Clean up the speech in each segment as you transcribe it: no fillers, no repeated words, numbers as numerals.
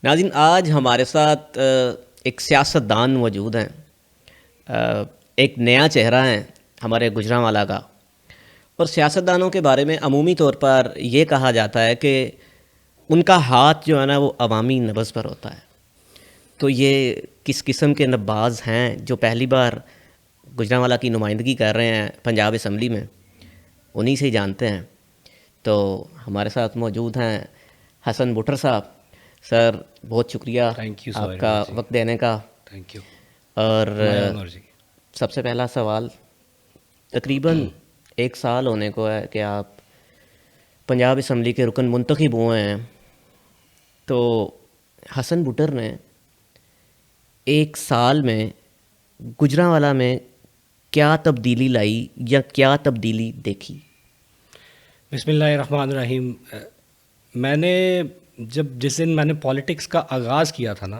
ناظرین، آج ہمارے ساتھ ایک سیاستدان موجود ہیں، ایک نیا چہرہ ہیں ہمارے گوجرانوالہ کا. اور سیاستدانوں کے بارے میں عمومی طور پر یہ کہا جاتا ہے کہ ان کا ہاتھ جو ہے نا وہ عوامی نبض پر ہوتا ہے. تو یہ کس قسم کے نباز ہیں جو پہلی بار گوجرانوالہ کی نمائندگی کر رہے ہیں پنجاب اسمبلی میں، انہی سے جانتے ہیں. تو ہمارے ساتھ موجود ہیں حسن بٹر صاحب. سر بہت شکریہ تھینک یو آپ سو کا مچ. وقت دینے کا. Thank you. اور مائی آنر جی. سب سے پہلا سوال، تقریباً 1 سال ہونے کو ہے کہ آپ پنجاب اسمبلی کے رکن منتخب ہوئے ہیں. تو حسن بٹر نے 1 سال میں گوجرانوالہ میں کیا تبدیلی لائی یا کیا تبدیلی دیکھی؟ بسم اللہ الرحمن الرحیم. میں نے جس دن میں نے پالیٹکس کا آغاز کیا تھا نا،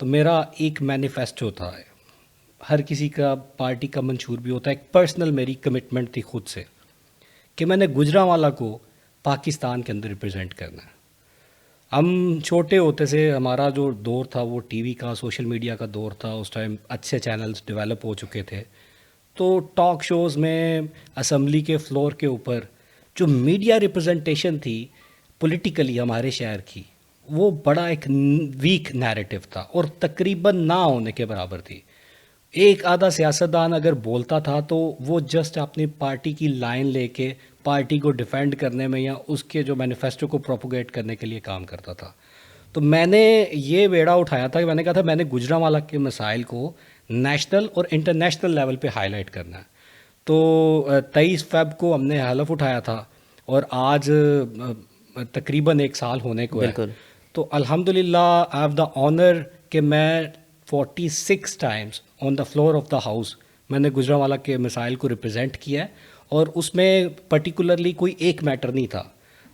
تو میرا ایک مینیفیسٹو تھا. ہر کسی کا پارٹی کا منشور بھی ہوتا ہے. ایک پرسنل میری کمٹمنٹ تھی خود سے کہ میں نے گوجرانوالہ کو پاکستان کے اندر ریپرزینٹ کرنا ہے. ہم چھوٹے ہوتے سے ہمارا جو دور تھا وہ ٹی وی کا، سوشل میڈیا کا دور تھا. اس ٹائم اچھے چینلز ڈیولپ ہو چکے تھے. تو ٹاک شوز میں، اسمبلی کے فلور کے اوپر جو میڈیا ریپرزنٹیشن تھی پولیٹیکلی ہمارے شہر کی، وہ بڑا ایک ویک نیریٹو تھا اور تقریباً نہ ہونے کے برابر تھی. ایک آدھا سیاستدان اگر بولتا تھا تو وہ جسٹ اپنی پارٹی کی لائن لے کے پارٹی کو ڈیفینڈ کرنے میں یا اس کے جو مینیفیسٹو کو پروپوگیٹ کرنے کے لیے کام کرتا تھا. تو میں نے یہ بیڑا اٹھایا تھا کہ میں نے کہا تھا میں نے گوجرانوالہ کے مسائل کو نیشنل اور انٹرنیشنل لیول پہ ہائی لائٹ کرنا ہے. تو 23 فیب کو ہم نے حلف اٹھایا تھا اور آج تقریباً 1 سال ہونے کو ہے. بالکل. تو الحمدللہ آئی ہیو دا آنر کہ میں 46 times on the floor of the house میں نے گوجرانوالہ کے مسائل کو ریپرزینٹ کیا ہے. اور اس میں پرٹیکولرلی کوئی ایک میٹر نہیں تھا.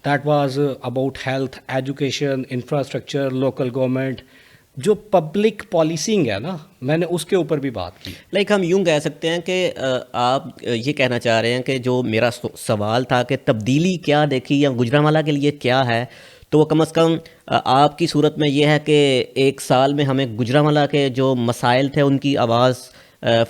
That was about health, education, infrastructure, local government. جو پبلک پالیسنگ ہے نا، میں نے اس کے اوپر بھی بات کی. لائک ہم یوں کہہ سکتے ہیں کہ آپ یہ کہنا چاہ رہے ہیں کہ جو میرا سوال تھا کہ تبدیلی کیا دیکھی یا گوجرانوالہ کے لیے کیا ہے، تو وہ کم از کم آپ کی صورت میں یہ ہے کہ 1 سال میں ہمیں گوجرانوالہ کے جو مسائل تھے ان کی آواز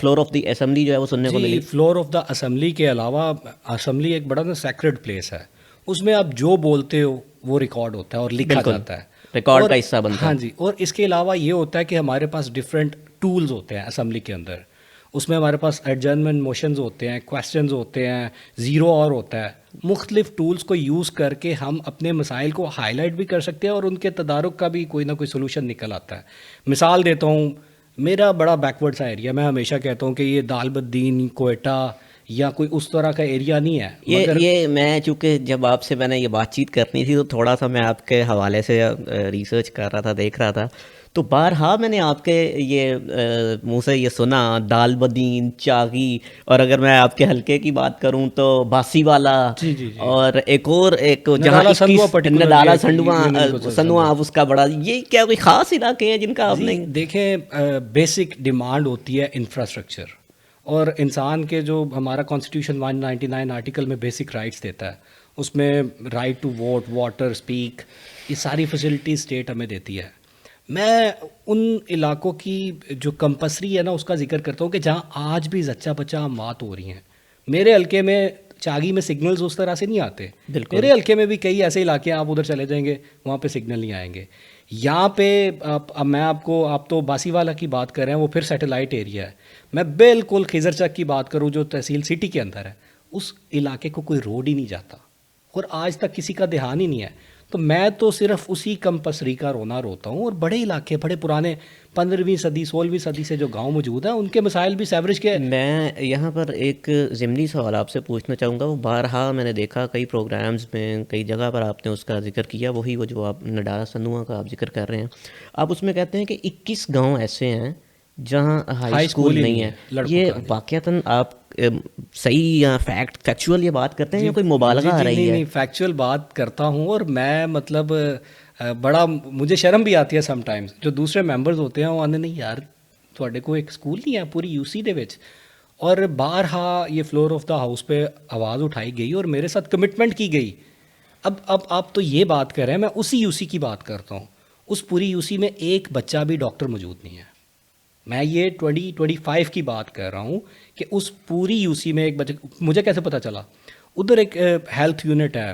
فلور آف دی اسمبلی جو ہے وہ سننے کو ملی. جی، فلور آف دا اسمبلی کے علاوہ اسمبلی ایک بڑا نا سیکرڈ پلیس ہے. اس میں آپ جو بولتے ہو وہ ریکارڈ ہوتا ہے اور لکھا بالکل جاتا ہے، ریکارڈ اور کا حصہ بنتا ہاں ہے. جی. اور اس کے علاوہ یہ ہوتا ہے کہ ہمارے پاس ڈفرینٹ ٹولز ہوتے ہیں اسمبلی کے اندر. اس میں ہمارے پاس ایڈجرنمنٹ موشنز ہوتے ہیں، کویسچنز ہوتے ہیں، زیرو اور ہوتا ہے. مختلف ٹولز کو یوز کر کے ہم اپنے مسائل کو ہائی لائٹ بھی کر سکتے ہیں اور ان کے تدارک کا بھی کوئی نہ کوئی سولوشن نکل آتا ہے. مثال دیتا ہوں، میرا بڑا بیکورڈ سا ایریا، میں ہمیشہ کہتا ہوں کہ یہ دال بدین، کوئٹہ یا کوئی اس طرح کا ایریا نہیں ہے. یہ میں چونکہ جب آپ سے میں نے یہ بات چیت کرنی تھی تو تھوڑا سا میں آپ کے حوالے سے ریسرچ کر رہا تھا، دیکھ رہا تھا. تو بارہا میں نے آپ کے یہ منہ سے یہ سنا دال بدین، چاغی، اور اگر میں آپ کے حلقے کی بات کروں تو باسی والا، جی جی جی، اور ایک جہاں ندالہ سندوا 21 ندالہ پرٹیکولرلی سندوا آپ اس کا بڑا، یہ کیا کوئی خاص علاقے ہیں جن کا آپ جی. نے؟ دیکھیں، بیسک ڈیمانڈ ہوتی ہے انفراسٹرکچر، اور انسان کے جو ہمارا کانسٹیٹیوشن 199 آرٹیکل میں بیسک رائٹس دیتا ہے، اس میں right to vote, water, speak, یہ ساری فیسلٹی اسٹیٹ ہمیں دیتی ہے. میں ان علاقوں کی جو کمپلسری ہے نا اس کا ذکر کرتا ہوں کہ جہاں آج بھی زچہ بچہ مات ہو رہی ہیں. میرے حلقے میں چاگی میں سگنلز اس طرح سے نہیں آتے. بالکل. میرے حلقے میں بھی کئی ایسے علاقے ہیں، آپ ادھر چلے جائیں گے وہاں پہ سگنل نہیں آئیں گے. یہاں پہ میں آپ تو باسی والا کی بات کر رہے ہیں، وہ پھر سیٹلائٹ ایریا ہے. میں بالکل خضر چک کی بات کروں جو تحصیل سٹی کے اندر ہے، اس علاقے کو کوئی روڈ ہی نہیں جاتا اور آج تک کسی کا دھیان ہی نہیں ہے. تو میں تو صرف اسی کمپسری کا رونا روتا ہوں. اور بڑے علاقے، بڑے پرانے 15ویں صدی 16ویں صدی سے جو گاؤں موجود ہیں، ان کے مسائل بھی سیوریج کے. میں یہاں پر ایک ضمنی سوال آپ سے پوچھنا چاہوں گا. وہ بارہا میں نے دیکھا کئی پروگرامز میں، کئی جگہ پر آپ نے اس کا ذکر کیا، وہی وہ جو آپ ندالہ سندوا کا آپ ذکر کر رہے ہیں. آپ اس میں کہتے ہیں کہ 21 گاؤں ایسے ہیں جہاں ہائی اسکول ہی نہیں ہے. لڑکوں یہ کا. واقعتاً آپ صحیح یا فیکچوئل یہ بات کرتے ہیں یا کوئی مبالغہ آ رہی ہے؟ نہیں، فیکچوئل بات کرتا ہوں. اور میں مطلب بڑا مجھے شرم بھی آتی ہے سم ٹائمز. جو دوسرے ممبرز ہوتے ہیں وہ آنے نہیں یار تھوڑے کو ایک اسکول نہیں ہے پوری یو سی دے وچ. اور بارہا یہ فلور آف دا ہاؤس پہ آواز اٹھائی گئی اور میرے ساتھ کمٹمنٹ کی گئی. اب آپ تو یہ بات کر رہے ہیں، میں اسی یو سی کی بات کرتا ہوں. اس پوری یو سی میں ایک بچہ بھی ڈاکٹر موجود نہیں ہے. میں یہ 2025 کی بات کر رہا ہوں کہ اس پوری یو سی میں ایک بچہ. مجھے کیسے پتہ چلا؟ ادھر ایک ہیلتھ یونٹ ہے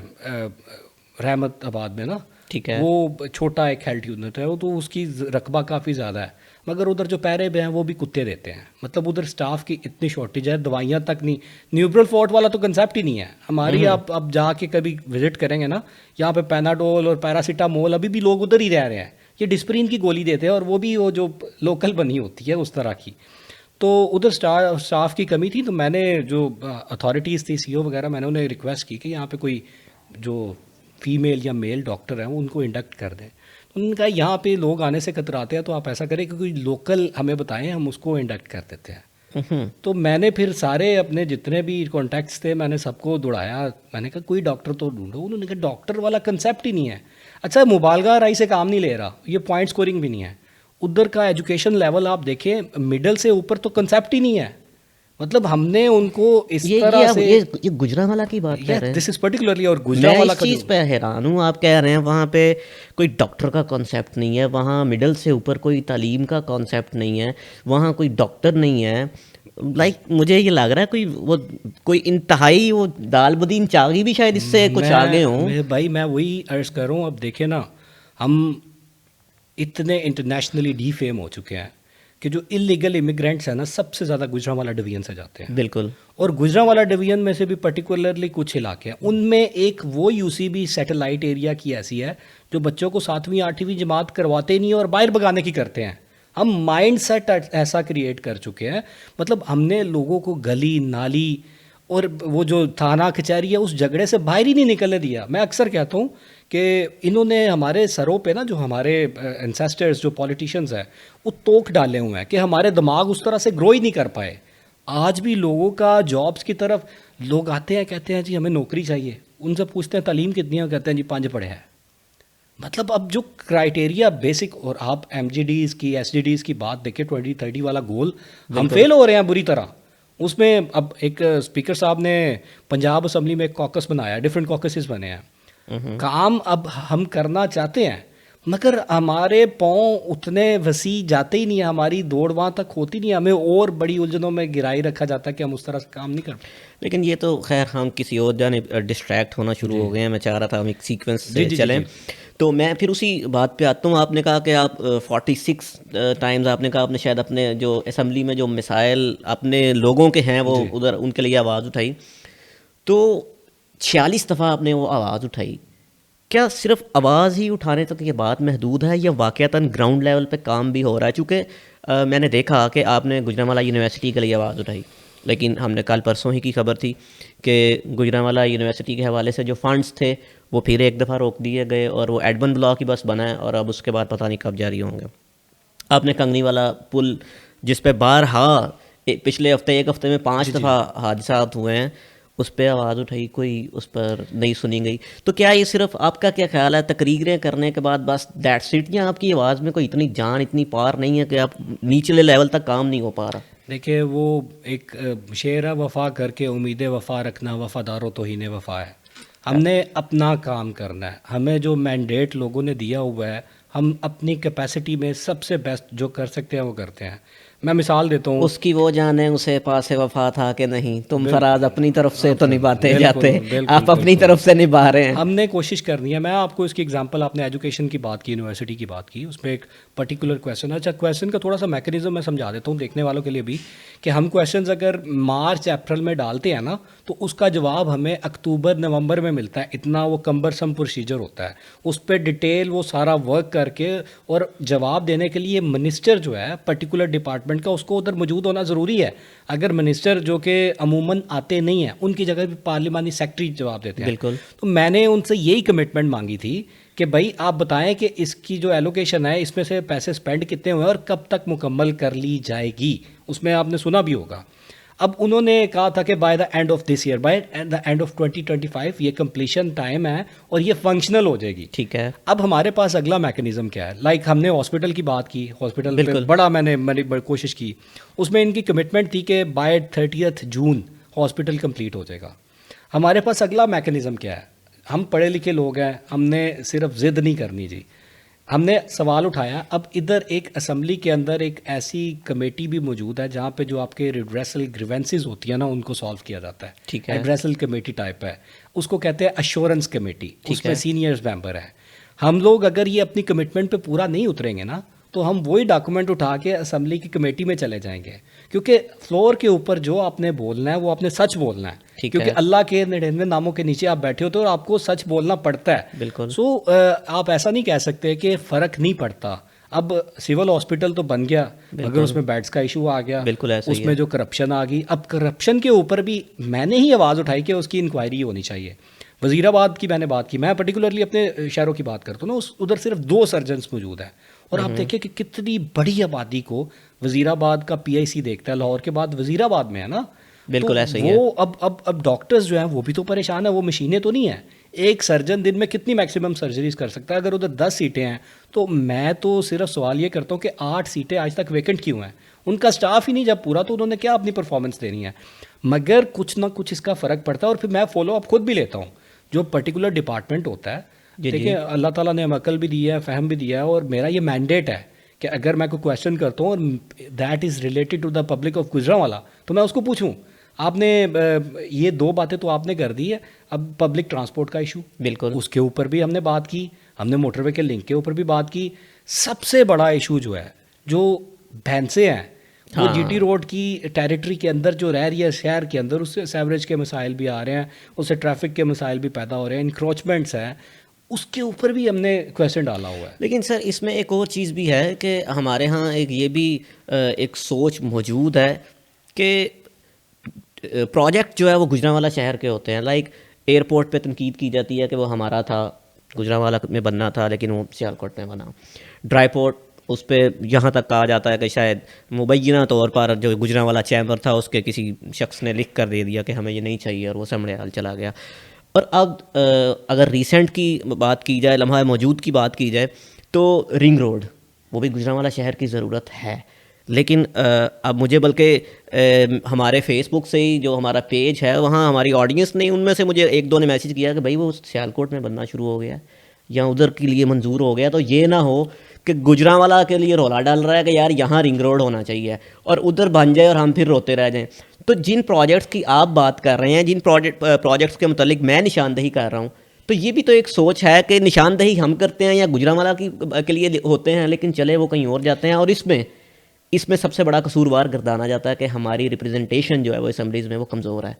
رحمت آباد میں نا, ٹھیک ہے, وہ چھوٹا ایک ہیلتھ یونٹ ہے, وہ تو اس کی رقبہ کافی زیادہ ہے, مگر ادھر جو پیرے بھی ہیں وہ بھی کتے دیتے ہیں. مطلب ادھر سٹاف کی اتنی شارٹیج ہے, دوائیاں تک نہیں. نیوبرل فورٹ والا تو کنسیپٹ ہی نہیں ہے ہماری. آپ اب جا کے کبھی وزٹ کریں گے نا, یہاں پہ پیناڈول اور پیراسیٹامول ابھی بھی لوگ ادھر ہی رہ رہے ہیں. یہ ڈسپرین کی گولی دیتے ہیں, اور وہ بھی وہ جو لوکل بنی ہوتی ہے اس طرح کی. تو ادھر اسٹاف کی کمی تھی, تو میں نے جو اتھارٹیز تھی, سی او وغیرہ, میں نے انہیں ریکویسٹ کی کہ یہاں پہ کوئی جو فیمیل یا میل ڈاکٹر ہیں ان کو انڈکٹ کر دیں. انہوں نے کہا یہاں پہ لوگ آنے سے کتراتے ہیں, تو آپ ایسا کریں کہ کوئی لوکل ہمیں بتائیں, ہم اس کو انڈکٹ کر دیتے ہیں. تو میں نے پھر سارے اپنے جتنے بھی کانٹیکٹس تھے میں نے سب کو دوڑایا. میں نے کہا کوئی ڈاکٹر تو ڈھونڈو. انہوں نے کہا ڈاکٹر والا کنسیپٹ ہی نہیں ہے. اچھا, مبالغہ رائی سے کام نہیں لے رہا, یہ پوائنٹ سکورنگ بھی نہیں ہے. ادھر کا ایجوکیشن لیول آپ دیکھیں, مڈل سے اوپر تو کنسیپٹ ہی نہیں ہے. مطلب ہم نے ان کو اس طرح سے, یہ گجرانوالہ کی بات کر رہے ہیں, دس از پرٹیکولرلی. اور میں گجرانوالہ اس کا چیز پہ حیران ہوں. آپ کہہ رہے ہیں وہاں پہ کوئی ڈاکٹر کا کانسیپٹ نہیں ہے, وہاں مڈل سے اوپر کوئی تعلیم کا کانسیپٹ نہیں ہے, وہاں کوئی ڈاکٹر نہیں ہے. مجھے یہ لگ رہا ہے کوئی انتہائی وہ دال بدین چاغی بھی شاید اس سے کچھ آگے ہوں. بھائی میں وہی عرض کر رہا ہوں. اب دیکھیں نا, ہم اتنے انٹرنیشنلی ڈی فیم ہو چکے ہیں کہ جو انلیگل امیگرینٹس ہیں نا, سب سے زیادہ گجرانوالہ ڈویژن سے جاتے ہیں. بالکل. اور گجرانوالہ ڈویژن میں سے بھی پرٹیکولرلی کچھ علاقے ہیں, ان میں ایک وہ U C B satellite area کی ایسی ہے جو بچوں کو 7ویں 8ویں جماعت کرواتے ہی نہیں اور باہر بگانے کی کرتے ہیں. ہم مائنڈ سیٹ ایسا کریٹ کر چکے ہیں. مطلب ہم نے لوگوں کو گلی نالی اور وہ جو تھانہ کچہری ہے اس جھگڑے سے باہر ہی نہیں نکلنے دیا. میں اکثر کہتا ہوں کہ انہوں نے ہمارے سروں پہ نا, جو ہمارے انسیسٹرز جو پولیٹیشینز ہیں, وہ توک ڈالے ہوئے ہیں کہ ہمارے دماغ اس طرح سے گرو ہی نہیں کر پائے. آج بھی لوگوں کا جابس کی طرف لوگ آتے ہیں, کہتے ہیں جی ہمیں نوکری چاہیے. ان سے پوچھتے ہیں تعلیم کتنی ہے, وہ کہتے ہیں جی 5 پڑھے ہیں. مطلب اب جو کرائٹیریا بیسک, اور آپ ایم جی ڈیز کی ایس جی ڈیز کی بات دیکھیں, 2030 والا گول ہم فیل ہو رہے ہیں بری طرح اس میں. اب ایک اسپیکر صاحب نے پنجاب اسمبلی میں ایک کاکس بنایا, ڈفرینٹ کاکسز بنے ہیں. کام اب ہم کرنا چاہتے ہیں مگر ہمارے پاؤں اتنے وسیع جاتے ہی نہیں ہیں, ہماری دوڑ وہاں تک ہوتی نہیں ہے. ہمیں اور بڑی الجھنوں میں گرائی رکھا جاتا ہے کہ ہم اس طرح سے کام نہیں کرتے. لیکن یہ تو خیر ہم کسی اور جانب ڈسٹریکٹ ہونا شروع ہو گئے ہیں. میں چاہ رہا تھا ہم ایک سیکوینس سے چلیں. تو میں پھر اسی بات پہ آتا ہوں. آپ نے کہا کہ آپ 46 ٹائمز آپ نے کہا آپ نے شاید اپنے جو اسمبلی میں جو مسائل اپنے لوگوں کے ہیں وہ ادھر ان کے لیے آواز اٹھائی, تو 46 دفعہ آپ نے وہ آواز اٹھائی. کیا صرف آواز ہی اٹھانے تک یہ بات محدود ہے یا واقعتاً گراؤنڈ لیول پہ کام بھی ہو رہا ہے؟ چونکہ میں نے دیکھا کہ آپ نے گجرانوالہ یونیورسٹی کے لیے آواز اٹھائی, لیکن ہم نے کل پرسوں ہی کی خبر تھی کہ گجرانوالہ یونیورسٹی کے حوالے سے جو فنڈز تھے وہ پھر ایک دفعہ روک دیے گئے, اور وہ ایڈمن بلاک ہی بس بنا ہے, اور اب اس کے بعد پتہ نہیں کب جاری ہوں گے. آپ نے کنگنی والا پل جس پہ بارہا پچھلے ہفتے ایک ہفتے میں 5 دفعہ حادثات ہوئے ہیں, اس پہ آواز اٹھائی, کوئی اس پر نہیں سنی گئی. تو کیا یہ صرف آپ کا کیا خیال ہے تقریریں کرنے کے بعد بس دیٹس اٹ, یا آپ کی آواز میں کوئی اتنی جان اتنی پار نہیں ہے کہ آپ نیچلے لیول تک کام نہیں ہو پا رہا؟ دیکھیں وہ ایک شعر ہے, وفا کر کے امید وفا رکھنا وفاداروں توہین وفا ہے. ہم نے اپنا کام کرنا ہے. ہمیں جو مینڈیٹ لوگوں نے دیا ہوا ہے, ہم اپنی کیپیسٹی میں سب سے بیسٹ جو کر سکتے ہیں وہ کرتے ہیں. میں مثال دیتا ہوں, اس کی وہ جانے اسے پاس وفا تھا کہ نہیں, تم فراز اپنی طرف سے تو نبھاتے جاتے, آپ اپنی طرف سے نبھا رہے ہیں. ہم نے کوشش کرنی ہے. میں آپ کو اس کی ایگزامپل, آپ نے ایجوکیشن کی بات کی, یونیورسٹی کی بات کی, اس میں ایک پرٹیکولر کویشچن ہے. اچھا کویشچن کا تھوڑا سا میکینزم میں سمجھا دیتا ہوں دیکھنے والوں کے لیے بھی, کہ ہم کویشچنز اگر مارچ اپریل میں ڈالتے ہیں نا, تو اس کا جواب ہمیں اکتوبر نومبر میں ملتا ہے. اتنا وہ کمبرسم پروسیجر ہوتا ہے. اس پہ ڈیٹیل وہ سارا ورک کر کے, اور جواب دینے کے لیے منسٹر جو ہے پرٹیکولر ڈپارٹمنٹ کا, اس کو ادھر موجود ہونا ضروری ہے. اگر منسٹر جو کہ عموماً آتے نہیں ہیں, ان کی جگہ بھی پارلیمانی سیکرٹری جواب دیتے ہیں. بالکل. تو میں نے ان سے یہی کمٹمنٹ مانگی تھی کہ بھائی آپ بتائیں کہ اس کی جو ایلوکیشن ہے اس میں سے پیسے سپینڈ کتنے ہوئے اور کب تک مکمل کر لی جائے گی. اس میں آپ نے سنا بھی ہوگا. اب انہوں نے کہا تھا کہ by the end of this year, by the end of 2025 یہ کمپلیشن ٹائم ہے اور یہ فنکشنل ہو جائے گی. ٹھیک ہے. اب ہمارے پاس اگلا میکینزم کیا ہے؟ لائک ہم نے ہاسپٹل کی بات کی, ہاسپٹل پہ بڑا میں نے کوشش کی. اس میں ان کی کمٹمنٹ تھی کہ بائی 30 جون ہاسپٹل کمپلیٹ ہو جائے گا. ہمارے پاس اگلا میکینزم کیا ہے؟ ہم پڑھے لکھے لوگ ہیں, ہم نے صرف ضد نہیں کرنی جی. ہم نے سوال اٹھایا. اب ادھر ایک اسمبلی کے اندر ایک ایسی کمیٹی بھی موجود ہے جہاں پہ جو آپ کے ریڈریسل گریونسز ہوتی ہیں نا ان کو سالو کیا جاتا ہے. ٹھیک ہے. ایڈریسل کمیٹی ٹائپ ہے, اس کو کہتے ہیں ایشورنس کمیٹی. اس میں ہے. سینئرز ممبر ہیں. ہم لوگ اگر یہ اپنی کمٹمنٹ پہ پورا نہیں اتریں گے نا تو ہم وہی ڈاکومنٹ اٹھا کے اسمبلی کی کمیٹی میں چلے جائیں گے, کیونکہ فلور کے اوپر جو آپ نے بولنا ہے وہ آپ نے سچ بولنا ہے. کیونکہ اللہ کے 99 ناموں کے نیچے آپ بیٹھے ہوتے ہو اور آپ کو سچ بولنا پڑتا ہے. بالکل. سو آپ ایسا نہیں کہہ سکتے کہ فرق نہیں پڑتا. اب سول ہاسپٹل تو بن گیا مگر اس میں بیڈس کا ایشو آ گیا, بالکل ایسا اس میں جو کرپشن آ گئی. اب کرپشن کے اوپر بھی میں نے ہی آواز اٹھائی کہ اس کی انکوائری ہونی چاہیے. وزیر آباد کی میں نے بات کی, میں پرٹیکولرلی اپنے شہروں کی بات کرتا ہوں نا, ادھر صرف 2 سرجنس موجود ہیں اور آپ دیکھیں کہ کتنی بڑی آبادی کو وزیر آباد کا پی آئی سی دیکھتا ہے. لاہور کے بعد وزیر آباد میں ہے نا. بالکل ایسا ہی ہے. وہ اب ڈاکٹرز جو ہیں وہ بھی تو پریشان ہیں, وہ مشینیں تو نہیں ہیں. ایک سرجن دن میں کتنی میکسیمم سرجریز کر سکتا ہے؟ اگر ادھر 10 سیٹیں ہیں تو میں تو صرف سوال یہ کرتا ہوں کہ 8 سیٹیں آج تک ویکنٹ کیوں ہیں؟ ان کا سٹاف ہی نہیں جب پورا تو انہوں نے کیا اپنی پرفارمنس دینی ہے؟ مگر کچھ نہ کچھ اس کا فرق پڑتا ہے. اور پھر میں فالو اپ خود بھی لیتا ہوں. جو پرٹیکولر ڈپارٹمنٹ ہوتا ہے, دیکھیں اللہ تعالیٰ نے عقل بھی دی ہے, فہم بھی دیا ہے, اور میرا یہ مینڈیٹ ہے کہ اگر میں کوئی کویشچن کرتا ہوں اور that is related to the public of Gujranwala تو میں اس کو پوچھوں. آپ نے یہ 2 باتیں تو آپ نے کر دی ہے. اب پبلک ٹرانسپورٹ کا ایشو, بالکل اس کے اوپر بھی ہم نے بات کی, ہم نے موٹر وے کے لنک کے اوپر بھی بات کی. سب سے بڑا ایشو جو ہے جو بھینسیں ہیں وہ جی ٹی روڈ کی ٹیریٹری کے اندر جو رہ رہی ہے شہر کے اندر, اس سے سیوریج کے مسائل بھی آ رہے ہیں, اس سے ٹریفک کے مسائل بھی پیدا ہو رہے ہیں, انکروچمنٹس ہیں, اس کے اوپر بھی ہم نے کویشچن ڈالا ہوا ہے. لیکن سر اس میں ایک اور چیز بھی ہے کہ ہمارے ہاں ایک یہ بھی ایک سوچ موجود ہے کہ پروجیکٹ جو ہے وہ گجرانوالہ شہر کے ہوتے ہیں. لائک ایئرپورٹ پہ تنقید کی جاتی ہے کہ وہ ہمارا تھا, گجرانوالہ میں بننا تھا لیکن وہ سیالکوٹ میں بنا. ڈرائی پورٹ اس پہ یہاں تک کہا جاتا ہے کہ شاید مبینہ طور پر جو گجرانوالہ چیمبر تھا اس کے کسی شخص نے لکھ کر دے دیا کہ ہمیں یہ نہیں چاہیے اور وہ سمڑے حال چلا گیا. اور اب اگر ریسنٹ کی بات کی جائے, لمحہ موجود کی بات کی جائے, تو رنگ روڈ وہ بھی گجرانوالہ شہر کی ضرورت ہے. لیکن اب مجھے بلکہ ہمارے فیس بک سے ہی جو ہمارا پیج ہے وہاں ہماری آڈینس نے, ان میں سے مجھے 1-2 نے میسیج کیا کہ بھائی وہ سیالکوٹ میں بننا شروع ہو گیا یا ادھر کے لیے منظور ہو گیا, تو یہ نہ ہو کہ گجرانوالہ کے لیے رولا ڈال رہا ہے کہ یار یہاں رنگ روڈ ہونا چاہیے اور ادھر بن جائے اور ہم پھر روتے رہ جائیں. تو جن پروجیکٹس کی آپ بات کر رہے ہیں, جن پروجیکٹس کے متعلق میں نشاندہی کر رہا ہوں, تو یہ بھی تو ایک سوچ ہے کہ نشاندہی ہم کرتے ہیں یا گجرانوالہ کے لیے ہوتے ہیں, لیکن چلے وہ کہیں اور جاتے ہیں. اور اس میں سب سے بڑا قصوروار گردانا جاتا ہے کہ ہماری ریپرزنٹیشن جو ہے وہ اسمبلیز میں وہ کمزور ہے.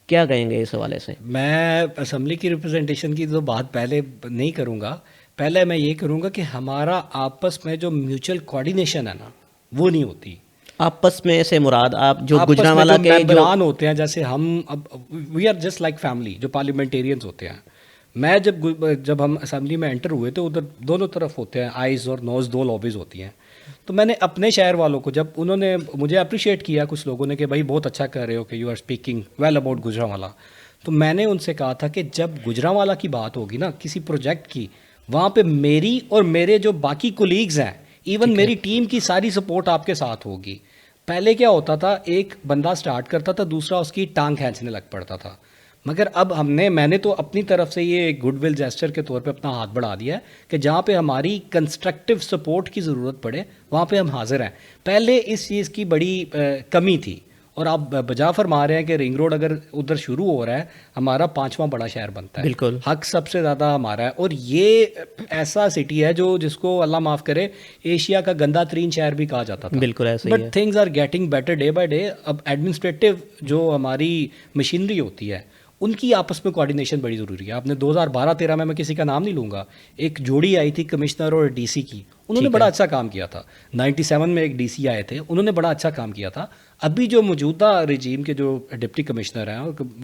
کیا کہیں گے اس حوالے سے؟ میں اسمبلی کی ریپرزنٹیشن کی تو بات پہلے نہیں کروں گا. پہلے میں یہ کروں گا کہ ہمارا آپس میں جو میوچل کوآرڈینیشن ہے نا وہ نہیں ہوتی. آپس میں سے مراد آپ جو گجرانوالہ کے ممبران ہوتے ہیں, جیسے ہم اب we are just like family, جو پارلیمنٹیرینز ہوتے ہیں. میں جب ہم اسمبلی میں انٹر ہوئے تو ادھر دونوں طرف ہوتے ہیں آئیز اور نوز, 2 لابیز ہوتی ہیں. تو میں نے اپنے شہر والوں کو, جب انہوں نے مجھے اپریشیٹ کیا کچھ لوگوں نے کہ بھائی بہت اچھا کر رہے ہو کہ you are speaking well about Gujranwala, تو میں نے ان سے کہا تھا کہ جب گجرانوالہ کی بات ہوگی نا کسی پروجیکٹ کی, وہاں پہ میری اور میرے جو باقی کولیگز ہیں, ایون میری ٹیم کی ساری سپورٹ آپ کے ساتھ ہوگی. پہلے کیا ہوتا تھا, ایک بندہ سٹارٹ کرتا تھا, دوسرا اس کی ٹانگ کھینچنے لگ پڑتا تھا. مگر اب میں نے تو اپنی طرف سے یہ گڈ ول جیسچر کے طور پہ اپنا ہاتھ بڑھا دیا ہے کہ جہاں پہ ہماری کنسٹرکٹیو سپورٹ کی ضرورت پڑے وہاں پہ ہم حاضر ہیں. پہلے اس چیز کی بڑی کمی تھی, اور آپ بجا فرما رہے ہیں کہ رنگ روڈ اگر ادھر شروع ہو رہا ہے, ہمارا 5واں بڑا شہر بنتا ہے. بالکل حق سب سے زیادہ ہمارا ہے. اور یہ ایسا سٹی ہے جس کو اللہ معاف کرے ایشیا کا گندا ترین شہر بھی کہا جاتا تھا. بالکل ایسا ہی ہے. But things are getting better day by day. اب ایڈمنسٹریٹو جو ہماری مشینری ہوتی ہے ان کی آپس میں کوآرڈینیشن بڑی ضروری ہے. آپ نے 2012-13 میں کسی کا نام نہیں لوں گا, ایک جوڑی آئی تھی کمشنر اور ڈی سی کی, انہوں نے بڑا اچھا کام کیا تھا. 97 میں ایک ڈی سی آئے تھے, انہوں نے بڑا اچھا کام کیا تھا. ابھی جو موجودہ رجیم کے جو ڈپٹی کمشنر ہیں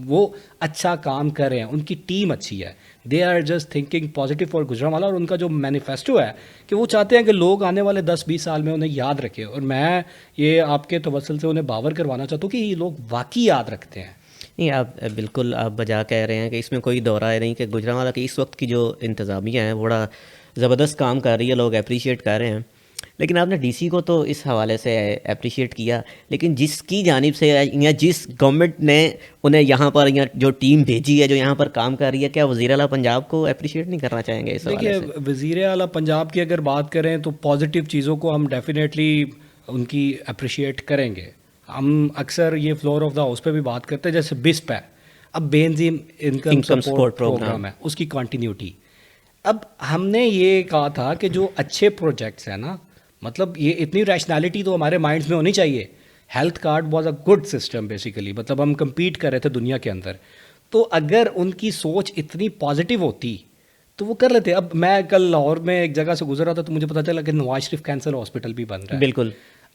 وہ اچھا کام کر رہے ہیں, ان کی ٹیم اچھی ہے. They are just thinking positive for Gujranwala, اور ان کا جو مینیفیسٹو ہے کہ وہ چاہتے ہیں کہ لوگ آنے والے 10-20 سال میں انہیں یاد رکھے. اور میں یہ آپ کے توسل سے انہیں باور کروانا چاہتا ہوں کہ یہ لوگ واقعی یاد رکھتے ہیں. نہیں, آپ بالکل آپ بجا کہہ رہے ہیں کہ اس میں کوئی دو رائے نہیں کہ گجرانوالہ کی اس وقت کی جو انتظامیہ ہے بڑا زبردست کام کر رہی ہے, لوگ اپریشیٹ کر رہے ہیں. لیکن آپ نے ڈی سی کو تو اس حوالے سے اپریشیٹ کیا، لیکن جس کی جانب سے یا جس گورنمنٹ نے انہیں یہاں پر یا جو ٹیم بھیجی ہے جو یہاں پر کام کر رہی ہے، کیا وزیر اعلیٰ پنجاب کو اپریشیٹ نہیں کرنا چاہیں گے اس حوالے دیکھیے، سے؟ وزیر اعلیٰ پنجاب کی اگر بات کریں تو پازیٹیو چیزوں کو ہم ڈیفینیٹلی ان کی اپریشیٹ کریں گے. ہم اکثر یہ فلور آف دا ہاؤس پہ بھی بات کرتے ہیں، جیسے بسپ ہے، اب Benazir income income support support programme ہے، اس کی کنٹینیوٹی. اب ہم نے یہ کہا تھا کہ جو اچھے پروجیکٹس ہیں نا، مطلب یہ اتنی ریشنالٹی تو ہمارے مائنڈس میں ہونی چاہیے. Health card was a good system basically, مطلب ہم کمپیٹ کر رہے تھے دنیا کے اندر. تو اگر ان کی سوچ اتنی پازیٹیو ہوتی تو وہ کر لیتے. اب میں کل لاہور میں ایک جگہ سے گزر رہا تھا تو مجھے پتا چلا کہ نواز شریف کینسر ہاسپٹل بھی بن رہا ہے. بالکل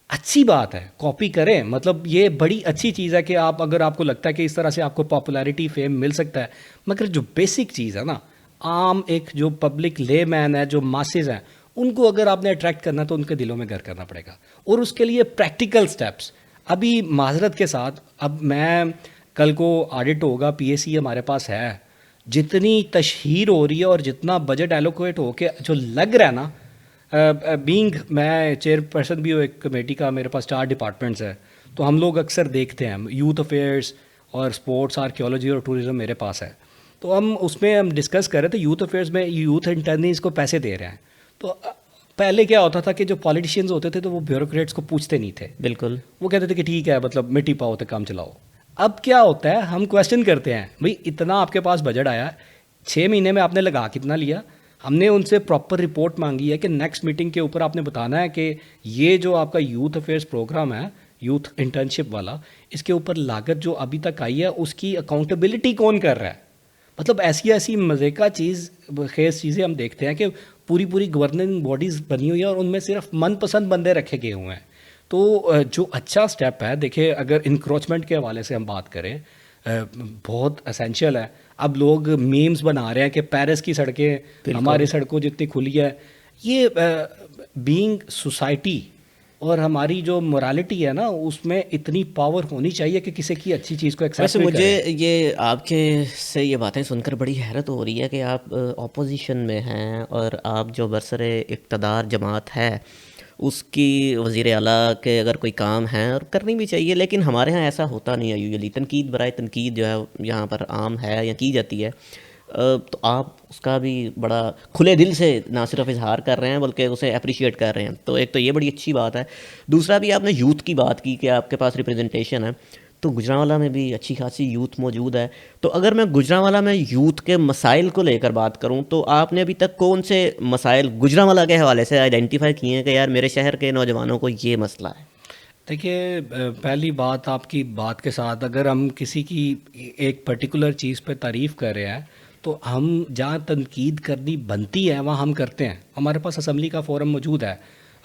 اچھی بات ہے، کاپی کریں، مطلب یہ بڑی اچھی چیز ہے کہ آپ اگر آپ کو لگتا ہے کہ اس طرح سے آپ کو پاپولیرٹی فیم مل سکتا ہے، مگر جو بیسک چیز ہے نا، عام ایک جو پبلک لے مین ہے، جو ماسز ہیں، ان کو اگر آپ نے اٹریکٹ کرنا تو ان کے دلوں میں گھر کرنا پڑے گا، اور اس کے لیے پریکٹیکل سٹیپس. ابھی معذرت کے ساتھ، اب میں کل کو آڈٹ ہوگا، پی ایس سی ہمارے پاس ہے، جتنی تشہیر ہو رہی ہے اور جتنا بجٹ ایلوکیٹ ہو کے جو لگ رہا ہے نا، بینگ میں چیئر پرسن بھی ہوں ایک کمیٹی کا، میرے پاس 4 ڈپارٹمنٹس ہیں، تو ہم لوگ اکثر دیکھتے ہیں یوتھ افیئرس اور اسپورٹس، آرکیولوجی اور ٹورزم میرے پاس ہے. تو ہم اس میں ڈسکس کر رہے تھے یوتھ افیئرس میں، یوتھ انٹرنیز کو پیسے دے رہے ہیں. تو پہلے کیا ہوتا تھا کہ جو پالیٹیشینز ہوتے تھے تو وہ بیوروکریٹس کو پوچھتے نہیں تھے، بالکل. وہ کہتے تھے کہ ٹھیک ہے، مطلب مٹی پاؤ تو کام چلاؤ. اب کیا ہوتا ہے، ہم کویشچن کرتے ہیں، بھئی اتنا آپ کے پاس بجٹ آیا، 6 مہینے میں آپ نے لگا کتنا لیا؟ ہم نے ان سے پراپر رپورٹ مانگی ہے کہ نیکسٹ میٹنگ کے اوپر آپ نے بتانا ہے کہ یہ جو آپ کا یوتھ افیئرس پروگرام ہے، یوتھ انٹرنشپ والا، اس کے اوپر لاگت جو ابھی تک آئی ہے اس کی اکاؤنٹیبلٹی کون کر رہا ہے. مطلب ایسی مزے کا خیز چیزیں ہم دیکھتے ہیں کہ پوری گورننگ باڈیز بنی ہوئی ہیں اور ان میں صرف من پسند بندے رکھے گئے ہوئے ہیں. تو جو اچھا سٹیپ ہے، دیکھیں اگر انکروچمنٹ کے حوالے سے ہم بات کریں، بہت اسینشیل ہے. اب لوگ میمز بنا رہے ہیں کہ پیرس کی سڑکیں ہماری سڑکوں جتنی کھلی ہے. یہ بینگ سوسائٹی اور ہماری جو مورالٹی ہے نا، اس میں اتنی پاور ہونی چاہیے کہ کسی کی اچھی چیز کو ایکسیپٹ ویسے بھی مجھے کریں. یہ آپ کے سے یہ باتیں سن کر بڑی حیرت ہو رہی ہے کہ آپ اپوزیشن میں ہیں اور آپ جو برسر اقتدار جماعت ہے اس کی وزیر اعلیٰ کے اگر کوئی کام ہیں اور کرنی بھی چاہیے، لیکن ہمارے ہاں ایسا ہوتا نہیں ہے. یوزلی تنقید برائے تنقید جو ہے یہاں پر عام ہے یا کی جاتی ہے. تو آپ اس کا بھی بڑا کھلے دل سے نہ صرف اظہار کر رہے ہیں بلکہ اسے اپریشیٹ کر رہے ہیں، تو ایک تو یہ بڑی اچھی بات ہے. دوسرا بھی آپ نے یوتھ کی بات کی کہ آپ کے پاس ریپرزنٹیشن ہے، تو گجرانوالہ میں بھی اچھی خاصی یوتھ موجود ہے. تو اگر میں گجرانوالہ میں یوتھ کے مسائل کو لے کر بات کروں تو آپ نے ابھی تک کون سے مسائل گجرانوالہ کے حوالے سے آئیڈینٹیفائی کیے ہیں کہ یار میرے شہر کے نوجوانوں کو یہ مسئلہ ہے؟ دیکھیے، پہلی بات آپ کی بات کے ساتھ، اگر ہم کسی کی ایک پرٹیکولر چیز پہ تعریف کر رہے ہیں تو ہم جہاں تنقید کرنی بنتی ہے وہاں ہم کرتے ہیں. ہمارے پاس اسمبلی کا فورم موجود ہے،